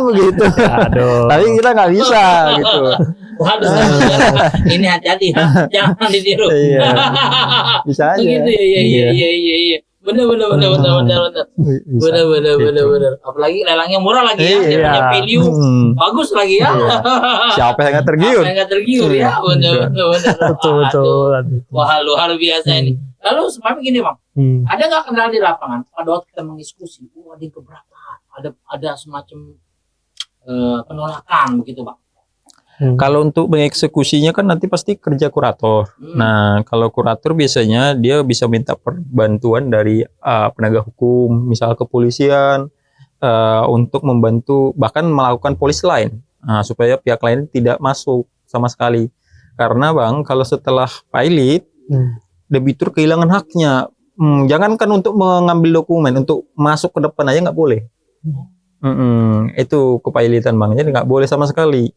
[SPEAKER 2] begitu. Aduh. Tapi kita nggak bisa gitu.
[SPEAKER 1] Waduh, ini hati-hati jangan ditiru.
[SPEAKER 2] Iya. Bisa aja.
[SPEAKER 1] Begitu ya, iya. Bener. Apalagi lelangnya murah lagi ya, dia punya value bagus lagi ya.
[SPEAKER 2] Siapa yang nggak tergiur?
[SPEAKER 1] Ya, bener.
[SPEAKER 3] Betul.
[SPEAKER 1] Wah, luar biasa ini. Lalu sebenarnya gini Bang, ada nggak kendala di lapangan pada waktu kita mendiskusi? Ada yang keberatan, ada semacam penolakan begitu Bang?
[SPEAKER 2] Kalau untuk mengeksekusinya kan nanti pasti kerja kurator. Nah, kalau kurator biasanya dia bisa minta bantuan dari penegak hukum, misal kepolisian, untuk membantu bahkan melakukan polis lain, supaya pihak lain tidak masuk sama sekali. Karena Bang, kalau setelah pilot, debitur kehilangan haknya. Jangankan untuk mengambil dokumen, untuk masuk ke depan aja nggak boleh. Itu kepailitan Bang, jadi nggak boleh sama sekali.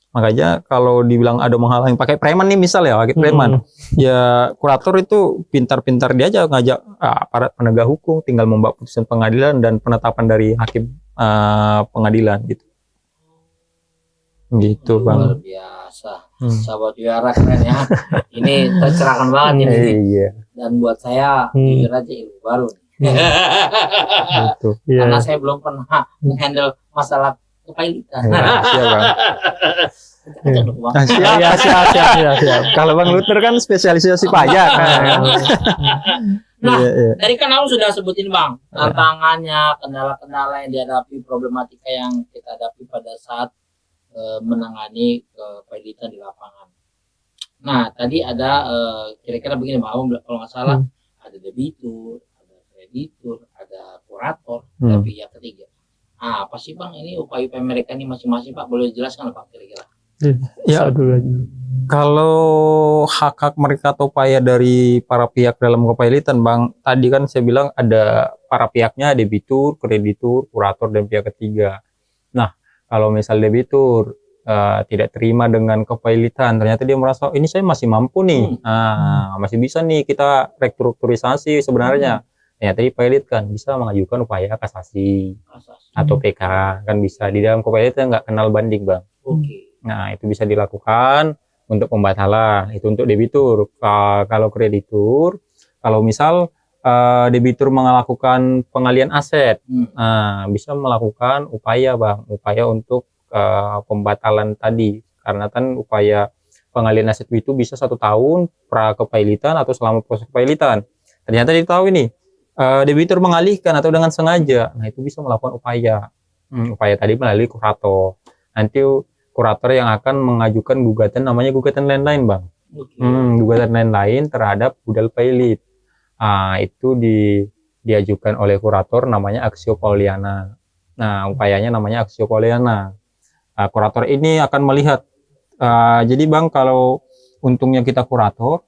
[SPEAKER 2] Makanya kalau dibilang ada menghalangi pakai preman nih misal ya, pakai preman. Ya kurator itu pintar-pintar dia aja ngajak aparat penegak hukum, tinggal membawa putusan pengadilan dan penetapan dari hakim pengadilan gitu. Gitu Bang.
[SPEAKER 1] Luar biasa. Sahabat Wihara keren ya. Ini tercerahkan banget ini.
[SPEAKER 2] Iya.
[SPEAKER 1] Dan buat saya jujur aja ilmu baru.
[SPEAKER 2] Gitu.
[SPEAKER 1] Karena saya belum pernah menghandle masalah kepailitan.
[SPEAKER 2] Siap. Kalau Bang Luther kan spesialisasi pajak.
[SPEAKER 1] Nah, tadi kan aku sudah sebutin Bang, tantangannya, kendala-kendala yang dihadapi, problematika yang kita hadapi pada saat menangani kepailitan di lapangan. Nah, tadi ada kira-kira begini Bang, kalau nggak salah ada debitur, ada kreditur, ada kurator, ada pihak ketiga. Apa sih Bang ini upaya-upaya mereka ini masing-masing Pak, boleh jelaskan Pak kira-kira?
[SPEAKER 2] Ya, kalau hak-hak mereka atau upaya dari para pihak dalam kepailitan Bang, tadi kan saya bilang ada para pihaknya, debitur, kreditur, kurator, dan pihak ketiga. Nah, kalau misal debitur tidak terima dengan kepailitan, ternyata dia merasa ini saya masih mampu nih, masih bisa nih kita restrukturisasi sebenarnya. Ternyata dipilotkan bisa mengajukan upaya kasasi atau PK, kan bisa. Di dalam kepailitan nggak kenal banding Bang. Nah, itu bisa dilakukan untuk pembatalan. Itu untuk debitur. Kalau kreditur, kalau misal debitur melakukan pengalihan aset, bisa melakukan upaya Bang, upaya untuk pembatalan tadi. Karena kan upaya pengalihan aset itu bisa 1 tahun pra kepailitan atau selama proses kepailitan. Ternyata diketahui nih, debitur mengalihkan atau dengan sengaja, nah itu bisa melakukan upaya. Upaya tadi melalui kurator. Nanti kurator yang akan mengajukan gugatan, namanya gugatan lain-lain Bang. Gugatan lain-lain terhadap budal pilot. Itu diajukan oleh kurator, namanya aksio pauliana. Nah, upayanya namanya aksio pauliana. Kurator ini akan melihat. Jadi Bang, kalau untungnya kita kurator,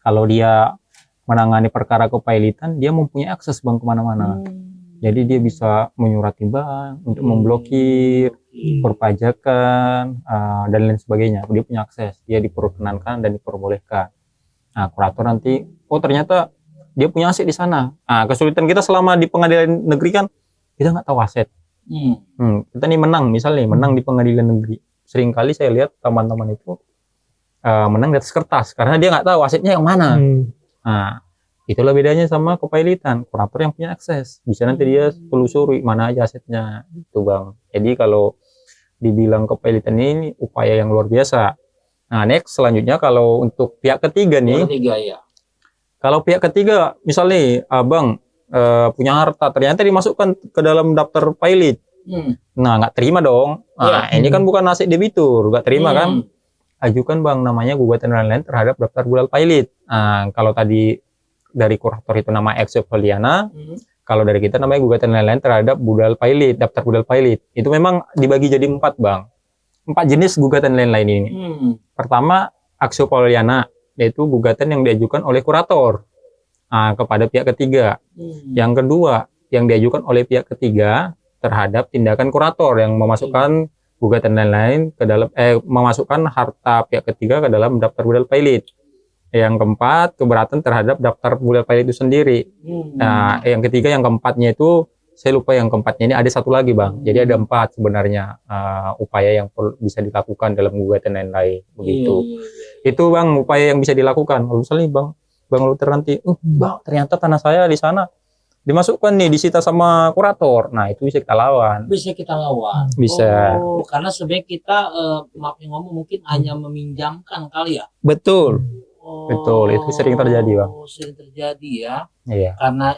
[SPEAKER 2] kalau dia menangani perkara kepailitan, dia mempunyai akses Bang kemana-mana. Jadi dia bisa menyurati bank untuk memblokir perpajakan dan lain sebagainya. Dia punya akses, dia diperkenankan dan diperbolehkan. Nah, kurator nanti, ternyata dia punya aset di sana. Kesulitan kita selama di pengadilan negeri kan kita nggak tahu aset. Kita nih menang, misalnya menang di pengadilan negeri. Seringkali saya lihat teman-teman itu menang di atas kertas karena dia nggak tahu asetnya yang mana. Nah, itulah bedanya sama kepailitan. Kurator yang punya akses, bisa nanti dia telusuri mana aja asetnya, itu Bang. Jadi kalau dibilang kepailitan ini upaya yang luar biasa. Nah, next selanjutnya kalau untuk pihak ketiga nih. Kalau pihak ketiga, misalnya Abang punya harta, ternyata dimasukkan ke dalam daftar pilot. Nah, nggak terima dong. Nah, ini kan bukan aset debitur, nggak terima kan? Ajukan Bang, namanya gugatan lain-lain terhadap daftar budal pilot. Nah, kalau tadi dari kurator itu nama Axio Poliana. Kalau dari kita namanya gugatan lain-lain terhadap budal pilot, daftar budal pilot. Itu memang dibagi jadi 4, Bang. 4 jenis gugatan lain-lain ini. Pertama, Axio Poliana, yaitu gugatan yang diajukan oleh kurator kepada pihak ketiga. Yang kedua, yang diajukan oleh pihak ketiga terhadap tindakan kurator yang memasukkan gugatan lain-lain ke dalam memasukkan harta pihak ketiga ke dalam daftar budal pilot. Yang keempat, keberatan terhadap daftar budal pilot itu sendiri. Nah, yang ketiga, yang keempatnya itu saya lupa yang keempatnya ini ada satu lagi, Bang. Jadi ada 4 sebenarnya upaya yang bisa dilakukan dalam gugatan lain-lain begitu. Itu, Bang, upaya yang bisa dilakukan. Kalau misalnya Bang Luther nanti, Bang, ternyata tanah saya di sana dimasukkan nih, disita sama kurator. Nah, itu bisa kita lawan.
[SPEAKER 1] Bisa kita lawan.
[SPEAKER 2] Bisa.
[SPEAKER 1] Karena sebenarnya kita maaf yang ngomong mungkin hanya meminjamkan kali ya.
[SPEAKER 2] Betul. Betul, itu sering terjadi, Bang.
[SPEAKER 1] Sering terjadi ya.
[SPEAKER 2] Iya.
[SPEAKER 1] Karena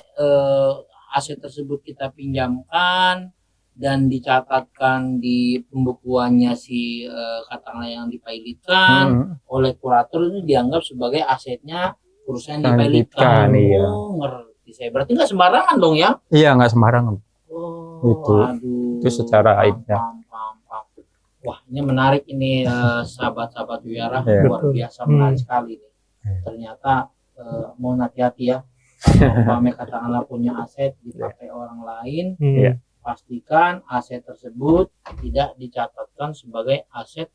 [SPEAKER 1] aset tersebut kita pinjamkan dan dicatatkan di pembukuannya si katakanlah yang dipilotkan oleh kurator, itu dianggap sebagai asetnya perusahaan yang dipilotkan.
[SPEAKER 2] Iya.
[SPEAKER 1] Ngerti saya. Berarti nggak sembarangan dong ya?
[SPEAKER 2] Iya, nggak sembarangan. Itu.
[SPEAKER 1] Aduh.
[SPEAKER 2] Itu secara
[SPEAKER 1] paham. Wah, ini menarik ini sahabat-sahabat Wiyara, luar biasa menarik sekali nih. Ternyata mohon hati-hati ya. Kalau katakanlah punya aset dipakai orang lain, pastikan aset tersebut tidak dicatatkan sebagai aset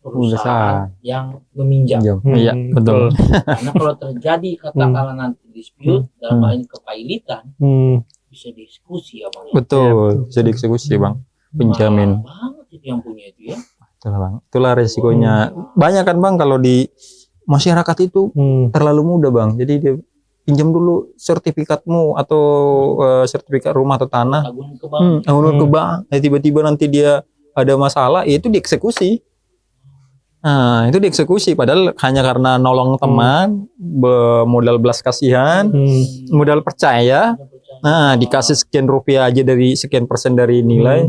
[SPEAKER 1] perusahaan yang meminjam.
[SPEAKER 2] Iya, betul.
[SPEAKER 1] Karena kalau terjadi katakanlah nanti dispute dalam hal ini kepailitan, bisa diskusi ya, Bang.
[SPEAKER 2] Betul, bisa dieksekusi, Bang. Penjamin.
[SPEAKER 1] Banget itu yang punya itu ya.
[SPEAKER 2] Itulah, Bang. Itulah resikonya. Banyak kan, Bang, kalau di masyarakat itu terlalu mudah, Bang. Jadi dia pinjam dulu sertifikatmu atau sertifikat rumah atau tanah, agunan ke bank. Tiba-tiba nanti dia ada masalah, ya itu dieksekusi. Nah, itu dieksekusi padahal hanya karena nolong teman, modal belas kasihan, modal percaya. Nah, dikasih sekian rupiah aja dari sekian persen dari nilai,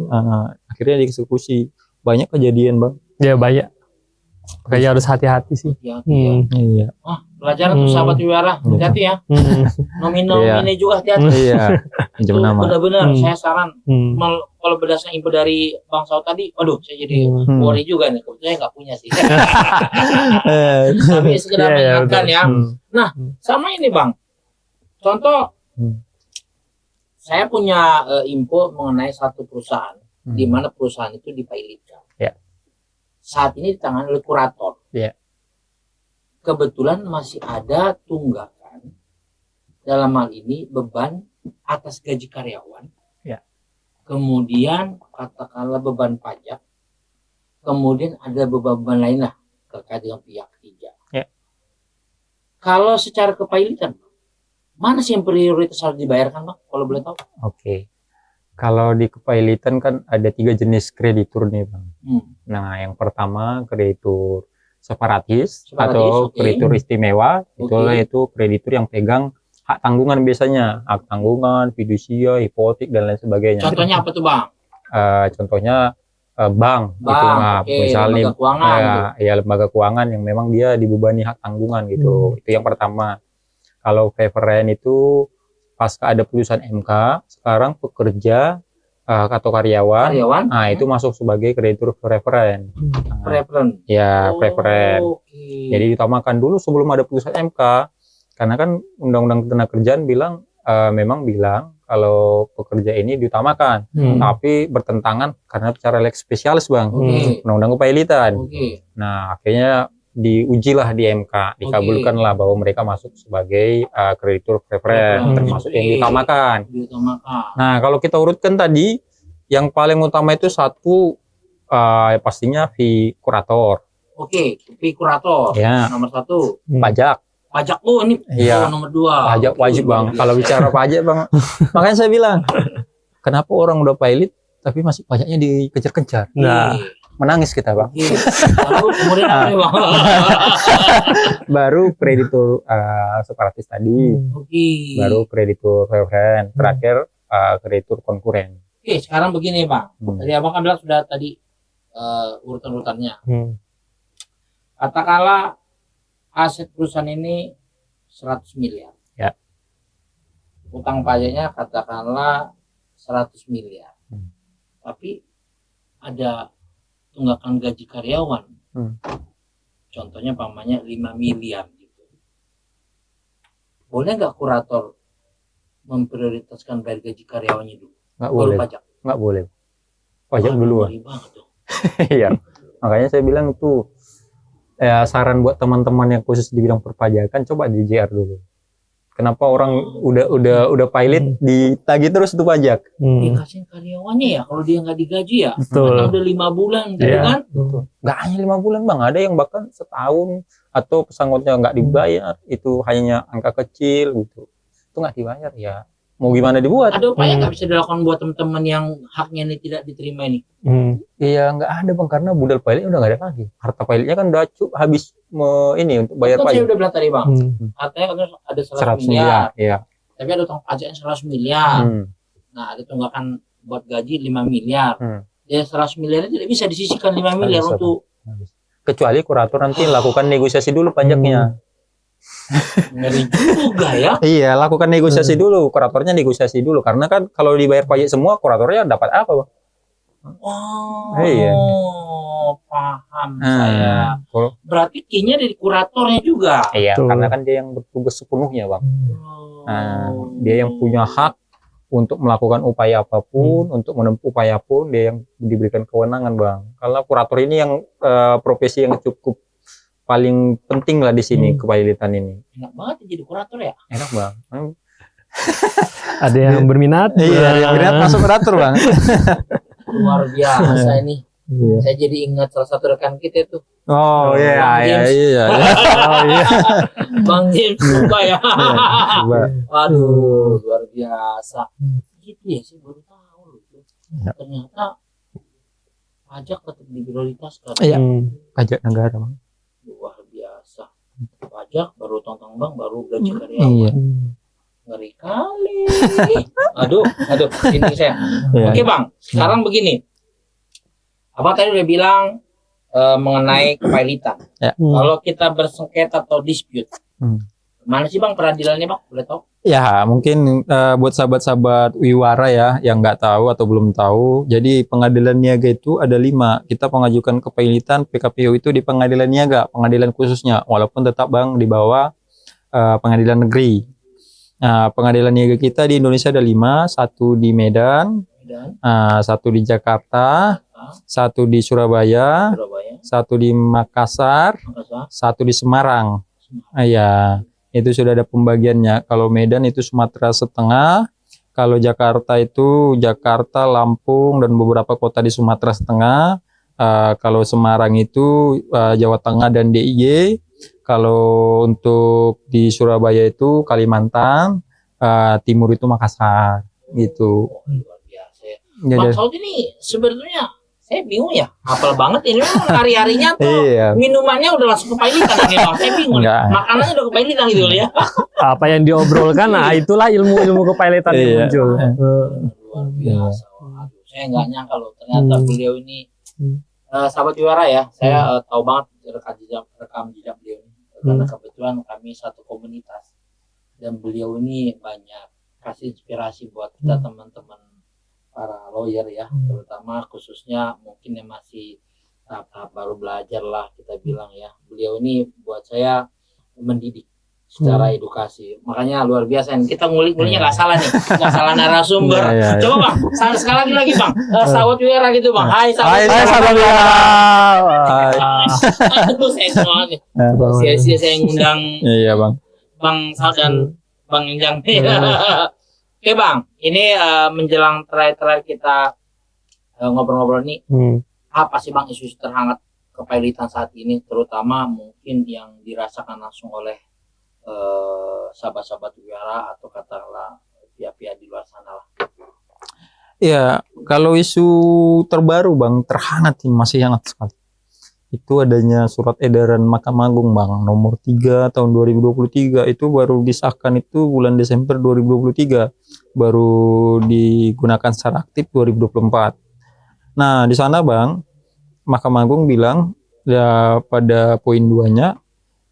[SPEAKER 2] akhirnya dieksekusi. Banyak kejadian, Bang.
[SPEAKER 3] Ya, banyak. Makanya harus hati-hati sih.
[SPEAKER 2] Iya.
[SPEAKER 1] Pelajaran tuh sahabat Wiyara, hati-hati ya. Nominal juga hati-hati.
[SPEAKER 2] Iya. Pinjam nama.
[SPEAKER 1] Benar-benar saya saran kalau berdasarkan info dari Bang Saud tadi, aduh saya jadi worry juga nih. Kebetulan saya nggak punya sih. Tapi sekedar mengingatkan ya. Nah, sama ini Bang. Contoh, saya punya info mengenai satu perusahaan, di mana perusahaan itu dipilotkan. Saat ini ditangani oleh kurator. Kebetulan masih ada tunggakan dalam hal ini beban atas gaji karyawan. Kemudian katakanlah beban pajak. Kemudian ada beban lain lah terkait dengan pihak ketiga. Kalau secara kepailitan, mana sih yang prioritas harus dibayarkan, Bang? Kalau boleh tahu?
[SPEAKER 2] Oke. Kalau di kepailitan kan ada 3 jenis kreditur nih, Bang. Nah, yang pertama kreditur separatis atau kreditur istimewa. Itulah itu kreditur yang pegang hak tanggungan biasanya, hak tanggungan, fidusia, hipotek dan lain sebagainya.
[SPEAKER 1] Contohnya apa tuh, Bang?
[SPEAKER 2] Contohnya bank gitu, misalnya lembaga keuangan yang memang dia dibebani hak tanggungan gitu. Itu yang pertama. Kalau preferen itu pasca ada putusan MK, sekarang pekerja atau karyawan, nah itu masuk sebagai kreditur preferen. Preferen. Jadi diutamakan dulu sebelum ada putusan MK, karena kan Undang-Undang Ketenagakerjaan memang bilang kalau pekerja ini diutamakan, tapi bertentangan karena secara lex spesialis, Bang, Undang-Undang Kepailitan. Nah, akhirnya diujilah di MK, dikabulkanlah bahwa mereka masuk sebagai kreditur preferen, termasuk yang diutamakan. Nah, kalau kita urutkan tadi, yang paling utama itu satu pastinya fee kurator.
[SPEAKER 1] Fee kurator. Nomor 1.
[SPEAKER 2] Pajak.
[SPEAKER 1] Pajak ini nomor 2.
[SPEAKER 2] Pajak wajib, Bang. Kalau bicara pajak, Bang, makanya saya bilang, kenapa orang udah pilot tapi masih pajaknya dikejar-kejar? Nah, menangis kita, Bang.
[SPEAKER 1] Lalu kemudian apa, Bang?
[SPEAKER 2] Baru kreditur separatis tadi, baru kreditur preferen, terakhir kreditur konkuren.
[SPEAKER 1] Sekarang begini, Bang. Tadi Abang kan bilang sudah tadi urutan-urutannya. Katakanlah aset perusahaan ini 100 miliar. utang pajaknya katakanlah 100 miliar. Tapi ada tunggakan gaji karyawan. Contohnya pamannya 5 miliar gitu. Boleh nggak kurator memprioritaskan bayar gaji karyawannya dulu?
[SPEAKER 2] Nggak boleh.
[SPEAKER 1] Pajak?
[SPEAKER 2] Nggak boleh. Pajak dulu. Iya. Makanya saya bilang itu saran buat teman-teman yang khusus di bidang perpajakan, coba di JR dulu. Kenapa orang udah pilot ditagih terus itu pajak?
[SPEAKER 1] Dikasihin karyawannya ya, kalau dia nggak digaji ya.
[SPEAKER 3] Betul.
[SPEAKER 1] Karena udah 5 bulan gitu kan.
[SPEAKER 2] Nggak hanya 5 bulan bang, ada yang bahkan setahun atau pesangutnya nggak dibayar, itu hanya angka kecil gitu. Itu nggak dibayar ya. Mau gimana dibuat?
[SPEAKER 1] Ada upaya nggak bisa dilakukan buat teman-teman yang haknya ini tidak diterima ini?
[SPEAKER 2] Iya nggak ada bang, karena budal pilotnya udah nggak ada lagi. Harta pilotnya kan udah habis ini untuk bayar
[SPEAKER 1] Kan
[SPEAKER 2] pajak.
[SPEAKER 1] saya udah bilang tadi bang, katanya ada 100 miliar.
[SPEAKER 2] Iya.
[SPEAKER 1] Tapi ada utang pajaknya 100 miliar. Nah ada tunggakan buat gaji 5 miliar. Ya 100 miliar tidak bisa disisihkan 5 miliar
[SPEAKER 2] bisa,
[SPEAKER 1] untuk.
[SPEAKER 2] Kecuali kurator nanti lakukan negosiasi dulu pajaknya.
[SPEAKER 1] Ngeri juga ya.
[SPEAKER 2] Iya, lakukan negosiasi dulu, kuratornya negosiasi dulu, karena kan kalau dibayar pajak semua, kuratornya dapat apa, bang?
[SPEAKER 1] Oh,
[SPEAKER 2] iya.
[SPEAKER 1] Paham saya. Berarti key-nya dari kuratornya juga.
[SPEAKER 2] Iya, karena kan dia yang bertugas sepenuhnya, bang. Dia yang punya hak untuk melakukan upaya apapun, untuk menempuh upaya pun, dia yang diberikan kewenangan, bang. Kalau kurator ini yang profesi yang cukup paling penting lah di sini kepilotan ini.
[SPEAKER 1] Enak banget jadi kurator ya.
[SPEAKER 2] Enak bang.
[SPEAKER 3] Ada yang berminat.
[SPEAKER 2] Iya, yang berminat masuk kurator bang.
[SPEAKER 1] Luar biasa ini.
[SPEAKER 2] Iya.
[SPEAKER 1] Saya jadi ingat salah satu rekan kita itu.
[SPEAKER 2] Oh iya.
[SPEAKER 1] Bang James juga ya. Waduh, luar biasa. Gitu ya, saya baru tahu loh. Ternyata pajak tetap diprioritaskan.
[SPEAKER 2] Iya. Pajak negara bang.
[SPEAKER 1] Luar biasa. Pajak baru tongtong bang, baru gaji karyawan.
[SPEAKER 2] Iya.
[SPEAKER 1] Ngeri kali. Aduh, ini saya. Oke bang, sekarang begini. Abang tadi udah bilang mengenai kepailitan. Kalau kita bersengketa atau dispute, mana sih bang peradilannya bang? Boleh tahu?
[SPEAKER 2] Ya mungkin buat sahabat-sahabat Wiwara ya yang nggak tahu atau belum tahu. Jadi pengadilan niaga itu ada 5. Kita mengajukan kepailitan PKPU itu di pengadilan niaga, pengadilan khususnya. Walaupun tetap bang di bawah pengadilan negeri. Nah, pengadilan niaga kita di Indonesia ada 5, 1 di Medan, 1 di Jakarta, 1 di Surabaya, 1 di Makassar, 1 di Semarang. Ya, itu sudah ada pembagiannya. Kalau Medan itu Sumatera Setengah, kalau Jakarta itu Jakarta, Lampung, dan beberapa kota di Sumatera Setengah. Kalau Semarang itu Jawa Tengah dan DIY. Kalau untuk di Surabaya itu Kalimantan, timur itu Makassar, gitu.
[SPEAKER 1] Luar biasa ya. Bang Saud ini sebenarnya saya bingung ya, hafal banget ini hari-harinya tuh minumannya udah langsung kepailitan ini bang. Saya bingung. Makanannya udah kepailitan gitu ya.
[SPEAKER 3] Apa yang diobrolkan, nah itulah ilmu kepailitan yang muncul.
[SPEAKER 1] Luar biasa. Saya nggak nyangka loh ternyata beliau ini sahabat Wiwara ya. Saya tahu banget rekam jejak beliau ini. Karena kebetulan kami satu komunitas dan beliau ini banyak kasih inspirasi buat kita teman-teman para lawyer ya, terutama khususnya mungkin yang masih tahap baru belajar lah kita bilang ya. Beliau ini buat saya mendidik secara edukasi, makanya luar biasa. Kita ngulik-nguliknya nggak salah nih, nggak salah narasumber. Coba bang, sekali lagi bang, sahabat Wiwara gitu bang. Hai sahabat Wiwara. Aduh saya semua nih. Sia-sia saya ngundang.
[SPEAKER 2] Iya bang.
[SPEAKER 1] Bang Saud dan Bang Injang. Oke bang, ini menjelang terakhir kita ngobrol-ngobrol nih. Apa sih bang isu terhangat kepailitan saat ini, terutama mungkin yang dirasakan langsung oleh sahabat-sahabat Wiwara atau katakanlah pihak-pihak di luar sana lah?
[SPEAKER 2] Ya, kalau isu terbaru bang, terhangat ini masih hangat sekali. Itu adanya surat edaran Mahkamah Agung bang, nomor 3 tahun 2023, itu baru disahkan itu bulan Desember 2023, baru digunakan secara aktif 2024. Nah, di sana bang, Mahkamah Agung bilang ya pada poin 2-nya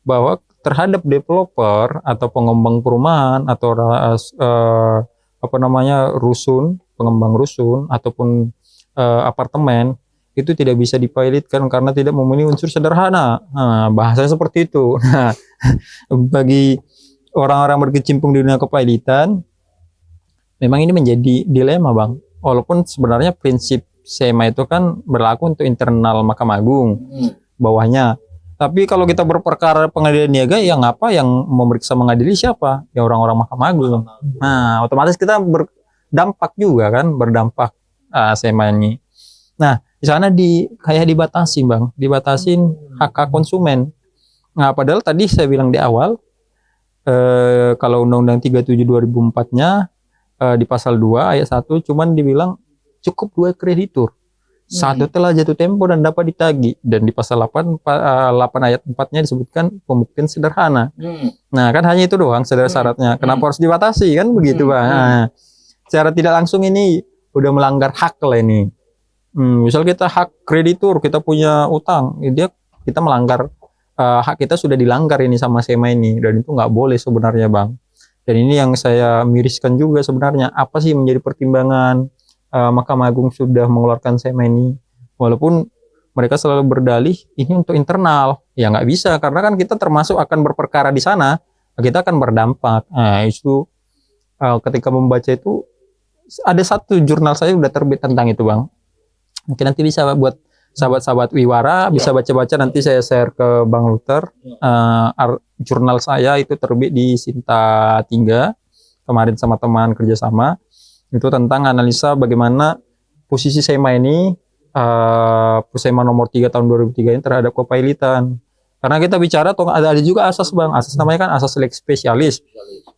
[SPEAKER 2] bahwa terhadap developer atau pengembang perumahan atau rusun, pengembang rusun ataupun apartemen itu tidak bisa dipilotkan karena tidak memenuhi unsur sederhana. Nah, bahasanya seperti itu. Nah, bagi orang-orang berkecimpung di dunia kepilotan, memang ini menjadi dilema, Bang. Walaupun sebenarnya prinsip SEMA itu kan berlaku untuk internal Mahkamah Agung, bawahnya. Tapi kalau kita berperkara pengadilan niaga, yang memeriksa mengadili siapa? Ya orang-orang Mahkamah Agung. Nah, otomatis kita berdampak juga kan, SEMA ini. Nah, di sana kayak dibatasi, Bang, dibatasin hak konsumen. Nah, padahal tadi saya bilang di awal, kalau Undang-Undang 37 2004-nya di pasal 2 ayat 1 cuman dibilang cukup 2 kreditur. Satu telah jatuh tempo dan dapat ditagih, dan di pasal 8 ayat 4-nya disebutkan pembuktian sederhana. Nah, kan hanya itu doang syaratnya. Kenapa harus dibatasi kan begitu, Bang? Nah, secara tidak langsung ini udah melanggar hak lah ini. Misal kita hak kreditur, kita punya utang, kita melanggar hak kita sudah dilanggar ini sama SEMA ini, dan itu nggak boleh sebenarnya, Bang. Dan ini yang saya miriskan juga sebenarnya, apa sih menjadi pertimbangan Mahkamah Agung sudah mengeluarkan SEMA ini, walaupun mereka selalu berdalih ini untuk internal, ya nggak bisa karena kan kita termasuk akan berperkara di sana, kita akan berdampak. Nah, itu ketika membaca itu ada satu jurnal saya udah terbit tentang itu, Bang. Mungkin nanti bisa buat sahabat-sahabat Wiwara bisa baca-baca, nanti saya share ke Bang Luther. Jurnal saya itu terbit di Sinta 3 kemarin sama teman kerjasama, itu tentang analisa bagaimana posisi SEMA ini, SEMA nomor 3 tahun 2003 ini terhadap kepilotan. Karena kita bicara ada juga asas, Bang, asas namanya kan asas lex spesialis.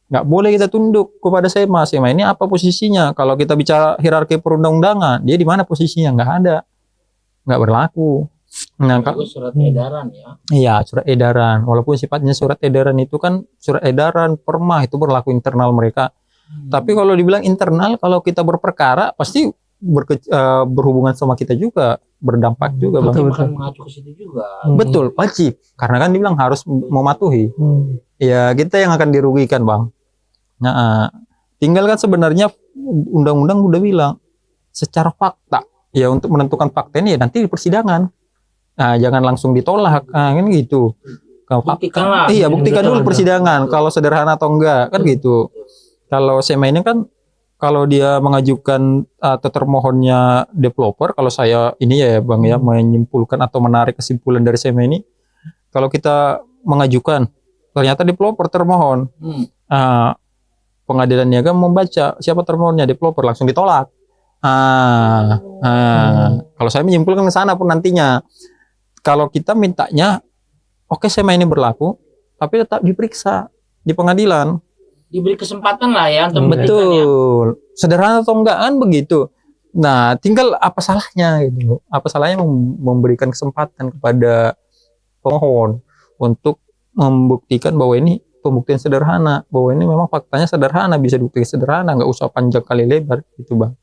[SPEAKER 2] Nggak boleh kita tunduk kepada SEMA. SEMA ini apa posisinya? Kalau kita bicara hierarki perundang-undangan, dia di mana posisinya? Nggak ada, nggak berlaku. Nah,
[SPEAKER 1] itu surat edaran ya?
[SPEAKER 2] Iya, surat edaran. Walaupun sifatnya surat edaran itu kan surat edaran perma, itu berlaku internal mereka. Tapi kalau dibilang internal, kalau kita berperkara pasti berhubungan sama kita juga, berdampak juga, Bang.
[SPEAKER 1] Betul, akan mengacu ke situ juga.
[SPEAKER 2] Betul, wajib. Karena kan dibilang harus mematuhi. Ya, kita yang akan dirugikan, Bang. Nah, tinggal kan sebenarnya undang-undang udah bilang secara fakta, ya untuk menentukan fakta ini ya nanti di persidangan. Nah, jangan langsung ditolak, kan gitu.
[SPEAKER 1] Buktikan
[SPEAKER 2] iya, buktikan dulu persidangan kalau sederhana atau enggak, kan gitu. Kalau SEMA ini kan kalau dia mengajukan atau termohonnya developer, kalau saya ini ya, Bang, ya menyimpulkan atau menarik kesimpulan dari SEMA ini, kalau kita mengajukan ternyata developer termohon, pengadilan niaga membaca siapa termohonnya, developer, langsung ditolak. Kalau saya menyimpulkan ke sana pun nantinya, kalau kita mintanya, oke, SEMA ini berlaku, tapi tetap diperiksa di pengadilan.
[SPEAKER 1] Diberi kesempatan lah ya untuk
[SPEAKER 2] betul, ya. Sederhana atau enggak kan begitu. Nah, tinggal apa salahnya gitu? Apa salahnya memberikan kesempatan kepada pemohon untuk membuktikan bahwa ini pembuktian sederhana, bahwa ini memang faktanya sederhana, bisa dibuktikan sederhana, nggak usah panjang kali lebar gitu, Bang.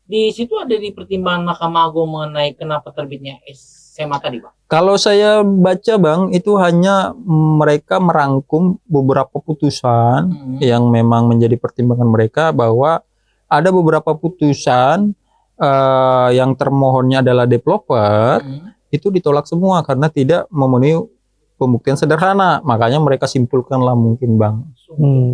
[SPEAKER 1] Di situ ada di pertimbangan Mahkamah Agung mengenai kenapa terbitnya SEMA tadi, Bang?
[SPEAKER 2] Kalau saya baca, Bang, itu hanya mereka merangkum beberapa putusan yang memang menjadi pertimbangan mereka, bahwa ada beberapa putusan yang termohonnya adalah developer, itu ditolak semua karena tidak memenuhi pembuktian sederhana. Makanya mereka simpulkanlah mungkin, Bang.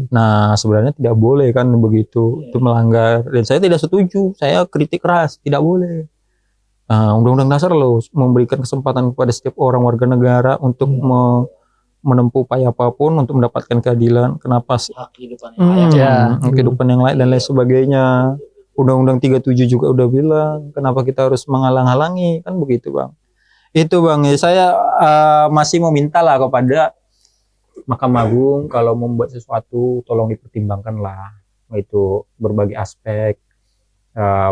[SPEAKER 2] Nah, sebenarnya tidak boleh kan begitu, itu melanggar. Dan saya tidak setuju, saya kritik keras, tidak boleh. Undang-undang dasar loh memberikan kesempatan kepada setiap orang warga negara untuk menempuh upaya apapun untuk mendapatkan keadilan. Kenapa kehidupan yang layak dan lain sebagainya. Undang-Undang 37 juga udah bilang, kenapa kita harus menghalang-halangi, kan begitu, Bang. Itu, Bang, saya masih meminta lah kepada Mahkamah Agung, kalau membuat sesuatu tolong dipertimbangkan lah itu berbagai aspek,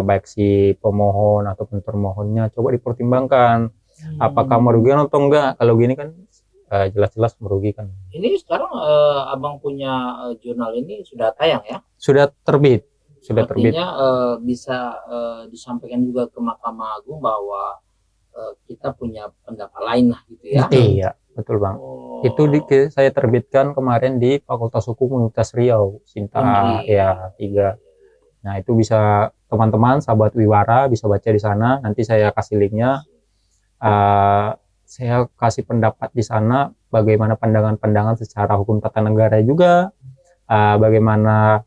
[SPEAKER 2] baik si pemohon ataupun termohonnya, coba dipertimbangkan apakah merugikan atau enggak. Kalau gini kan jelas-jelas merugikan.
[SPEAKER 1] Ini sekarang Abang punya jurnal ini sudah tayang ya?
[SPEAKER 2] Sudah terbit.
[SPEAKER 1] Artinya bisa disampaikan juga ke Mahkamah Agung bahwa kita punya pendapat lain lah gitu ya.
[SPEAKER 2] Iya. betul Bang.
[SPEAKER 1] Oh.
[SPEAKER 2] Itu saya terbitkan kemarin di Fakultas Hukum Universitas Riau, Sinta ya 3. Nah itu bisa teman-teman sahabat Wiwara bisa baca di sana. Nanti saya kasih linknya. Saya kasih pendapat di sana bagaimana pandangan-pandangan secara hukum tata negara juga, bagaimana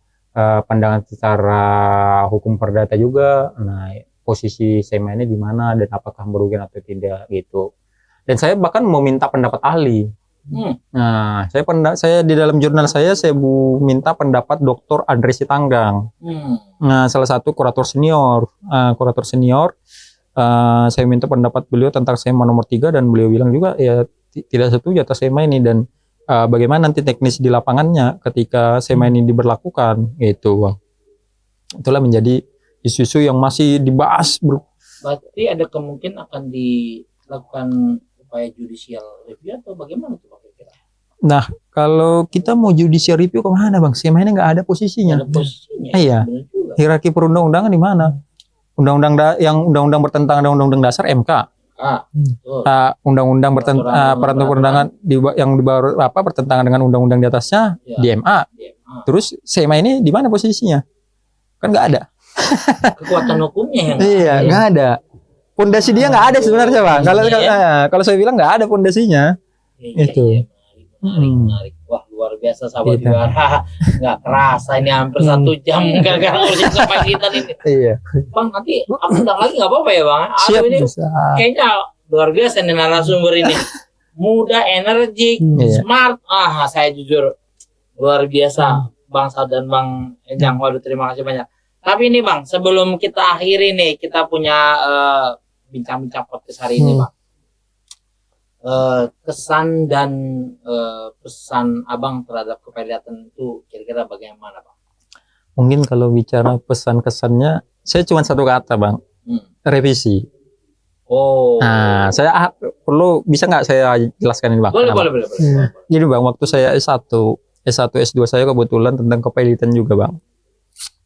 [SPEAKER 2] pandangan secara hukum perdata juga. Nah posisi SEMA ini di mana dan apakah merugikan atau tidak gitu. Dan saya bahkan mau minta pendapat ahli. Nah, saya di dalam jurnal saya minta pendapat Dr. Andre Sitanggang. Nah, salah satu kurator senior. Saya minta pendapat beliau tentang SEMA nomor 3 dan beliau bilang juga ya tidak setuju atas SEMA ini dan bagaimana nanti teknis di lapangannya ketika SEMA ini diberlakukan gitu, Bang. Itulah menjadi isu-isu yang masih dibahas, Bro.
[SPEAKER 1] Berarti ada kemungkinan akan dilakukan upaya judicial review atau bagaimana tuh Pak kira-kira?
[SPEAKER 2] Nah, kalau kita mau judicial review kemana Bang? SEMA ini nggak ada posisinya.
[SPEAKER 1] Ada posisinya.
[SPEAKER 2] Iya. Hierarki perundang-undangan di mana? Undang-undang bertentangan dengan undang-undang dasar MK. Undang-undang peraturan perundangan yang di bawah bertentangan dengan undang-undang di atasnya di MA. Terus SEMA ini di mana posisinya? Kan nggak ada.
[SPEAKER 1] Kekuatan hukumnya yang
[SPEAKER 2] iya, nggak ada. Pondasi dia nggak ada sebenarnya Bang. Kalau saya bilang nggak ada pondasinya. Itu.
[SPEAKER 1] Menarik. Wah luar biasa sahabat Wiwara. Nggak kerasa ini hampir 1 jam gara-gara ngurusin kepailitan ini. Iya. Bang nanti aku undang lagi nggak apa-apa ya Bang?
[SPEAKER 2] Siap,
[SPEAKER 1] ini
[SPEAKER 2] bisa.
[SPEAKER 1] Kayaknya luar biasa nih narasumber ini. Muda, energik, smart. Saya jujur luar biasa Bang Saud dan Bang Enjang. Waduh terima kasih banyak. Tapi ini Bang, sebelum kita akhiri nih, kita punya bincang-bincang podcast hari ini Bang. Kesan dan pesan Abang terhadap kepailitan itu kira-kira bagaimana Bang?
[SPEAKER 2] Mungkin kalau bicara pesan-kesannya, saya cuma satu kata Bang, revisi.
[SPEAKER 1] Oh.
[SPEAKER 2] Nah, saya bisa nggak saya jelaskan ini Bang?
[SPEAKER 1] Boleh.
[SPEAKER 2] Jadi Bang, waktu saya S1, S2 saya kebetulan tentang kepailitan juga Bang.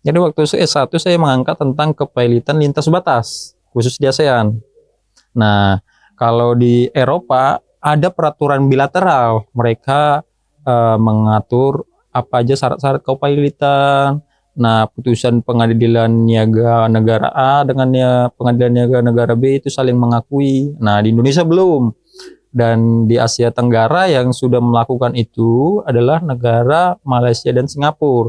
[SPEAKER 2] Jadi waktu S1 saya mengangkat tentang kepailitan lintas batas, khusus di ASEAN. Nah, kalau di Eropa ada peraturan bilateral, mereka mengatur apa aja syarat-syarat kepailitan. Nah, putusan pengadilan niaga negara A dengan pengadilan niaga negara B itu saling mengakui. Nah, di Indonesia belum. Dan di Asia Tenggara yang sudah melakukan itu adalah negara Malaysia dan Singapura,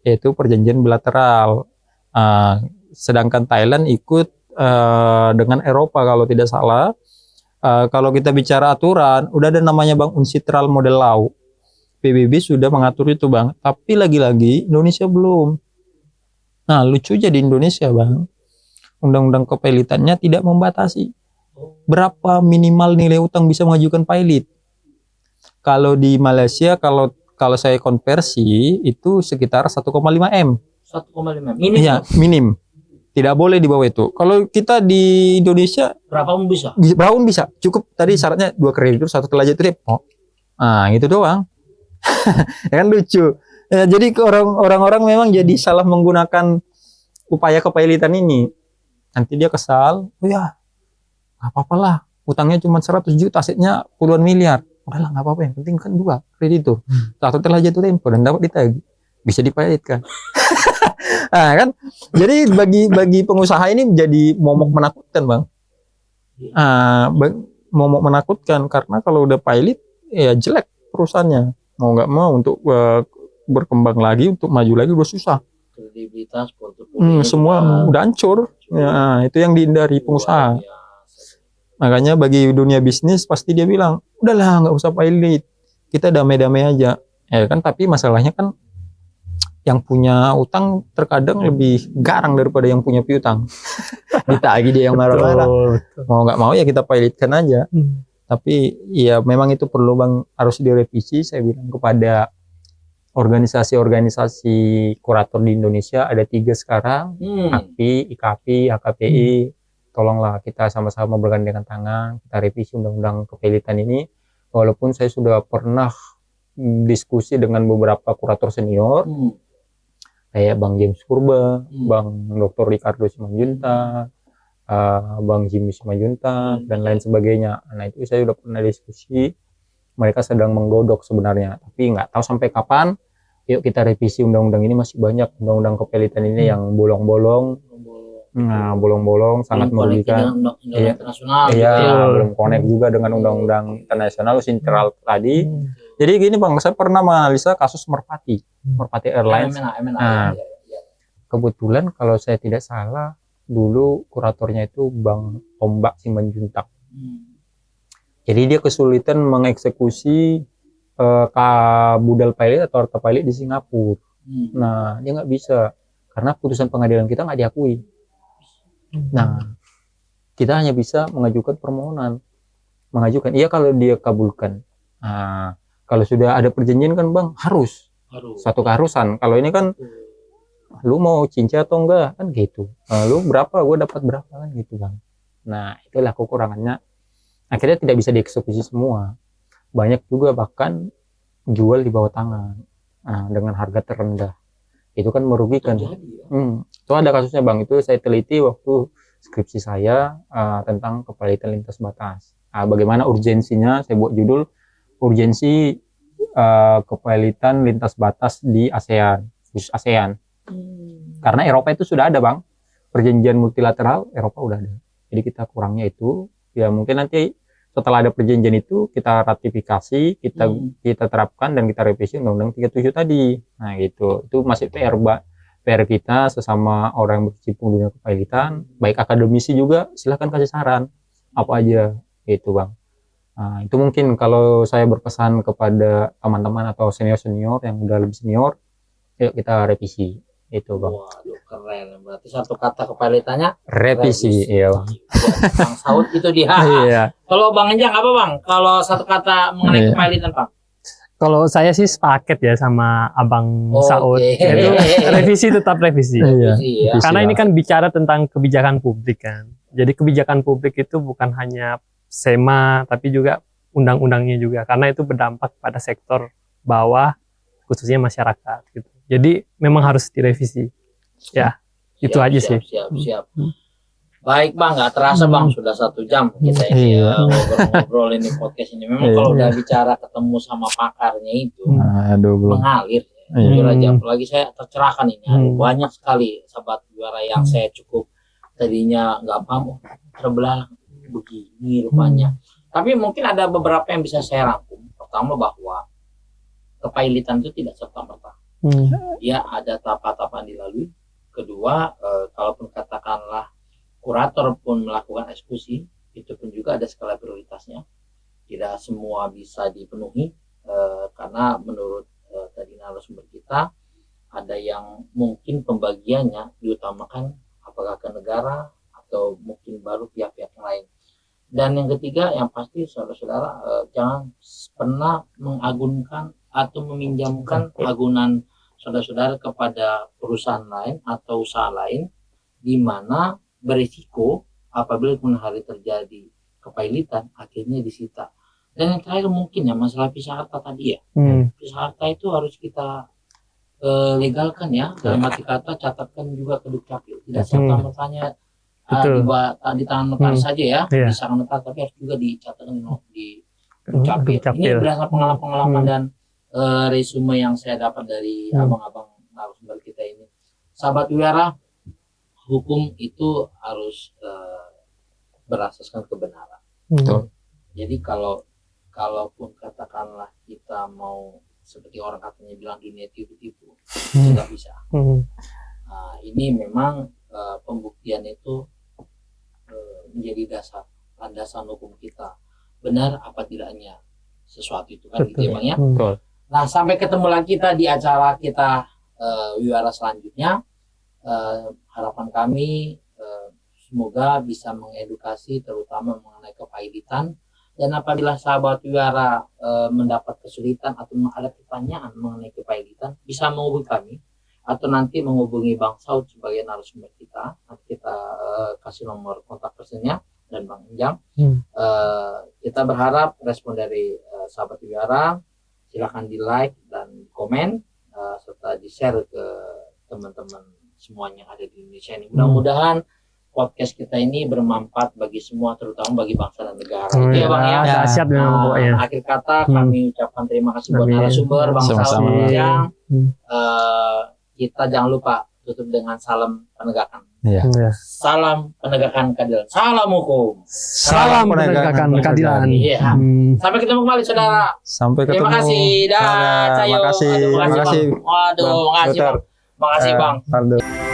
[SPEAKER 2] yaitu perjanjian bilateral. Sedangkan Thailand ikut dengan Eropa kalau tidak salah. Kalau kita bicara aturan, udah ada namanya Bang UNCITRAL Model Law. PBB sudah mengatur itu Bang, tapi lagi-lagi Indonesia belum. Nah lucu jadi Indonesia Bang, undang-undang kepailitannya tidak membatasi berapa minimal nilai utang bisa mengajukan pailit. Kalau di Malaysia, kalau saya konversi itu sekitar 1,5 M.
[SPEAKER 1] 1,5 minim.
[SPEAKER 2] Iya, minim. Tidak boleh di bawah itu. Kalau kita di Indonesia
[SPEAKER 1] berapa pun bisa.
[SPEAKER 2] Berapa pun bisa. Cukup tadi syaratnya 2 kreditur 1 telajah repo. Gitu doang. Ya kan lucu. Jadi orang-orang memang jadi salah menggunakan upaya kepailitan ini. Nanti dia kesal, oh ya, nggak apa-apa lah. Utangnya cuma 100 juta, asetnya puluhan miliar. Udah lah, nggak apa-apa. Yang penting kan 2 kreditur. 1 telajah tempo dan dapat ditagih. Bisa dipailitkan. Nah kan, jadi bagi pengusaha ini jadi momok menakutkan Bang. Momok menakutkan karena kalau udah pailit ya jelek perusahaannya. Mau nggak mau untuk berkembang lagi, untuk maju lagi udah susah.
[SPEAKER 1] Kredibilitas portofolio
[SPEAKER 2] semua udah hancur. Ya, itu yang dihindari pengusaha. Makanya bagi dunia bisnis pasti dia bilang, udahlah nggak usah pailit, kita damai-damai aja. Ya kan, tapi masalahnya kan yang punya utang terkadang lebih garang daripada yang punya piutang. Ditagih dia yang marah-marah. Mau nggak mau ya kita pailitkan aja. Tapi ya memang itu perlu Bang, harus direvisi. Saya bilang kepada organisasi-organisasi kurator di Indonesia, ada 3 sekarang, AKPI, IKAPI, HKPI. Tolonglah kita sama-sama bergandengan tangan, kita revisi undang-undang kepailitan ini. Walaupun saya sudah pernah diskusi dengan beberapa kurator senior, kayak Bang James Purba, Bang Dr. Ricardo Simanjuntak, Bang Jimmy Simanjuntak, dan lain sebagainya. Nah itu saya sudah pernah diskusi. mereka sedang menggodok sebenarnya, tapi nggak tahu sampai kapan. Yuk kita revisi undang-undang ini, masih banyak undang-undang kepelitan ini yang bolong-bolong. Nah, bolong-bolong sangat merugikan.
[SPEAKER 1] Internasional.
[SPEAKER 2] Iya, belum connect juga dengan undang-undang internasional sentral tadi. Jadi gini Bang, saya pernah menganalisa kasus Merpati Airlines. Nah, kebetulan kalau saya tidak salah, dulu kuratornya itu Bang Tombak Simanjuntak. Jadi dia kesulitan mengeksekusi budal pilot atau harta pilot di Singapura. Nah, dia nggak bisa karena putusan pengadilan kita nggak diakui. Nah, kita hanya bisa mengajukan permohonan, iya kalau dia kabulkan. Nah, kalau sudah ada perjanjian kan Bang, harus satu keharusan. Kalau ini kan lu mau cincin atau enggak kan gitu. Lu berapa, gue dapat berapa kan gitu Bang. Nah, itulah kekurangannya. Akhirnya tidak bisa dieksekusi semua. Banyak juga bahkan jual di bawah tangan dengan harga terendah. Itu kan merugikan. Itu ada kasusnya Bang, itu saya teliti waktu skripsi saya tentang kepelitan lintas batas. Bagaimana urgensinya, saya buat judul urgensi kepelitan lintas batas di ASEAN, khusus ASEAN. Karena Eropa itu sudah ada Bang, perjanjian multilateral Eropa udah ada. Jadi kita kurangnya itu, ya mungkin nanti setelah ada perjanjian itu kita ratifikasi, kita terapkan dan kita revisi Undang-Undang 37 tadi. Nah gitu, itu masih PR kita sesama orang yang berkecimpung dunia kepelitan, baik akademisi juga silahkan kasih saran apa aja gitu Bang. Nah, itu mungkin kalau saya berpesan kepada teman-teman atau senior-senior yang udah lebih senior, yuk kita revisi itu Bang.
[SPEAKER 1] Waduh, keren. Berarti satu kata kepelitannya
[SPEAKER 2] revisi. Iya Bang.
[SPEAKER 1] Bang Saud itu dia.
[SPEAKER 2] Iya.
[SPEAKER 1] Kalau Bang Enjang apa Bang? Kalau satu kata mengenai kepelitan Bang?
[SPEAKER 3] Kalau saya sih sepaket ya sama Abang Saud. Itu revisi tetap revisi.
[SPEAKER 2] Iya.
[SPEAKER 3] Karena ini kan bicara tentang kebijakan publik kan. Jadi kebijakan publik itu bukan hanya SEMA tapi juga undang-undangnya juga, karena itu berdampak pada sektor bawah khususnya masyarakat gitu. Jadi memang harus direvisi. Ya, itu aja sih.
[SPEAKER 1] Siap. Baik Bang, nggak terasa Bang, sudah 1 jam kita ini ngobrol ini podcast ini. Memang kalau udah bicara ketemu sama pakarnya itu mengalir. Jujur aja, apalagi saya tercerahkan ini. Banyak sekali sahabat juara yang saya cukup tadinya nggak paham, terbelah begini rupanya. Tapi mungkin ada beberapa yang bisa saya rangkum. Pertama bahwa kepailitan itu tidak serta-merta. Dia ada tahapan-tahapan dilalui. Kedua, kalaupun katakanlah kurator pun melakukan eksekusi, itu pun juga ada skala prioritasnya. Tidak semua bisa dipenuhi karena menurut tadi narasumber kita ada yang mungkin pembagiannya diutamakan apakah ke negara atau mungkin baru pihak-pihak yang lain. Dan yang ketiga yang pasti saudara-saudara jangan pernah mengagunkan atau meminjamkan agunan saudara-saudara kepada perusahaan lain atau usaha lain di mana berisiko apabila kemudian hari terjadi kepailitan akhirnya disita. Dan yang terakhir mungkin ya masalah pisah harta tadi ya. Pisah harta itu harus kita legalkan ya, dalam arti kata catatkan juga ke Dukcapil. Tidak serta-mertanya di tangan notaris saja ya, di tangan notaris, tapi harus juga dicatatkan di Dukcapil. Ini berdasarkan pengalaman dan resume yang saya dapat dari abang-abang narasumber kita ini. Sahabat Wihara, hukum itu harus berasaskan kebenaran. Jadi kalaupun katakanlah kita mau seperti orang katanya bilang dunia tipu-tipu, tidak bisa. Ini memang pembuktian itu menjadi landasan hukum kita. Benar apa tidaknya sesuatu itu kan gitu ya Bang ya. Nah, sampai ketemu lagi kita di acara kita Wihara selanjutnya. Harapan kami semoga bisa mengedukasi terutama mengenai kepailitan, dan apabila sahabat Wihara mendapat kesulitan atau ada pertanyaan mengenai kepailitan bisa menghubungi kami atau nanti menghubungi Bang Saud sebagai narasumber kita. Nanti kita kasih nomor kontak personnya dan Bang Enjang. Kita berharap respon dari sahabat Wihara, silakan di like dan komen serta di share ke teman-teman semuanya yang ada di Indonesia ini. Mudah-mudahan podcast kita ini bermanfaat bagi semua, terutama bagi bangsa dan negara. Itu ya Bang ya.
[SPEAKER 3] Dahsyat memang pokoknya.
[SPEAKER 1] Akhir kata kami ucapkan terima kasih buat narasumber Bang
[SPEAKER 2] Sama-sama.
[SPEAKER 1] Saud yang kita jangan lupa tutup dengan salam penegakan.
[SPEAKER 2] Iya.
[SPEAKER 1] Salam penegakan keadilan. Salam hukum.
[SPEAKER 3] Salam penegakan keadilan.
[SPEAKER 1] Iya. Sampai ketemu kembali saudara.
[SPEAKER 2] Sampai ketemu.
[SPEAKER 1] Terima kasih. Dah,
[SPEAKER 2] Terima kasih.
[SPEAKER 1] Terima kasih.
[SPEAKER 2] Terima kasih.
[SPEAKER 1] Bang. Waduh,
[SPEAKER 2] Bang
[SPEAKER 1] makasih
[SPEAKER 2] Luther.
[SPEAKER 1] Bang. Makasih Bang.
[SPEAKER 2] Aldo.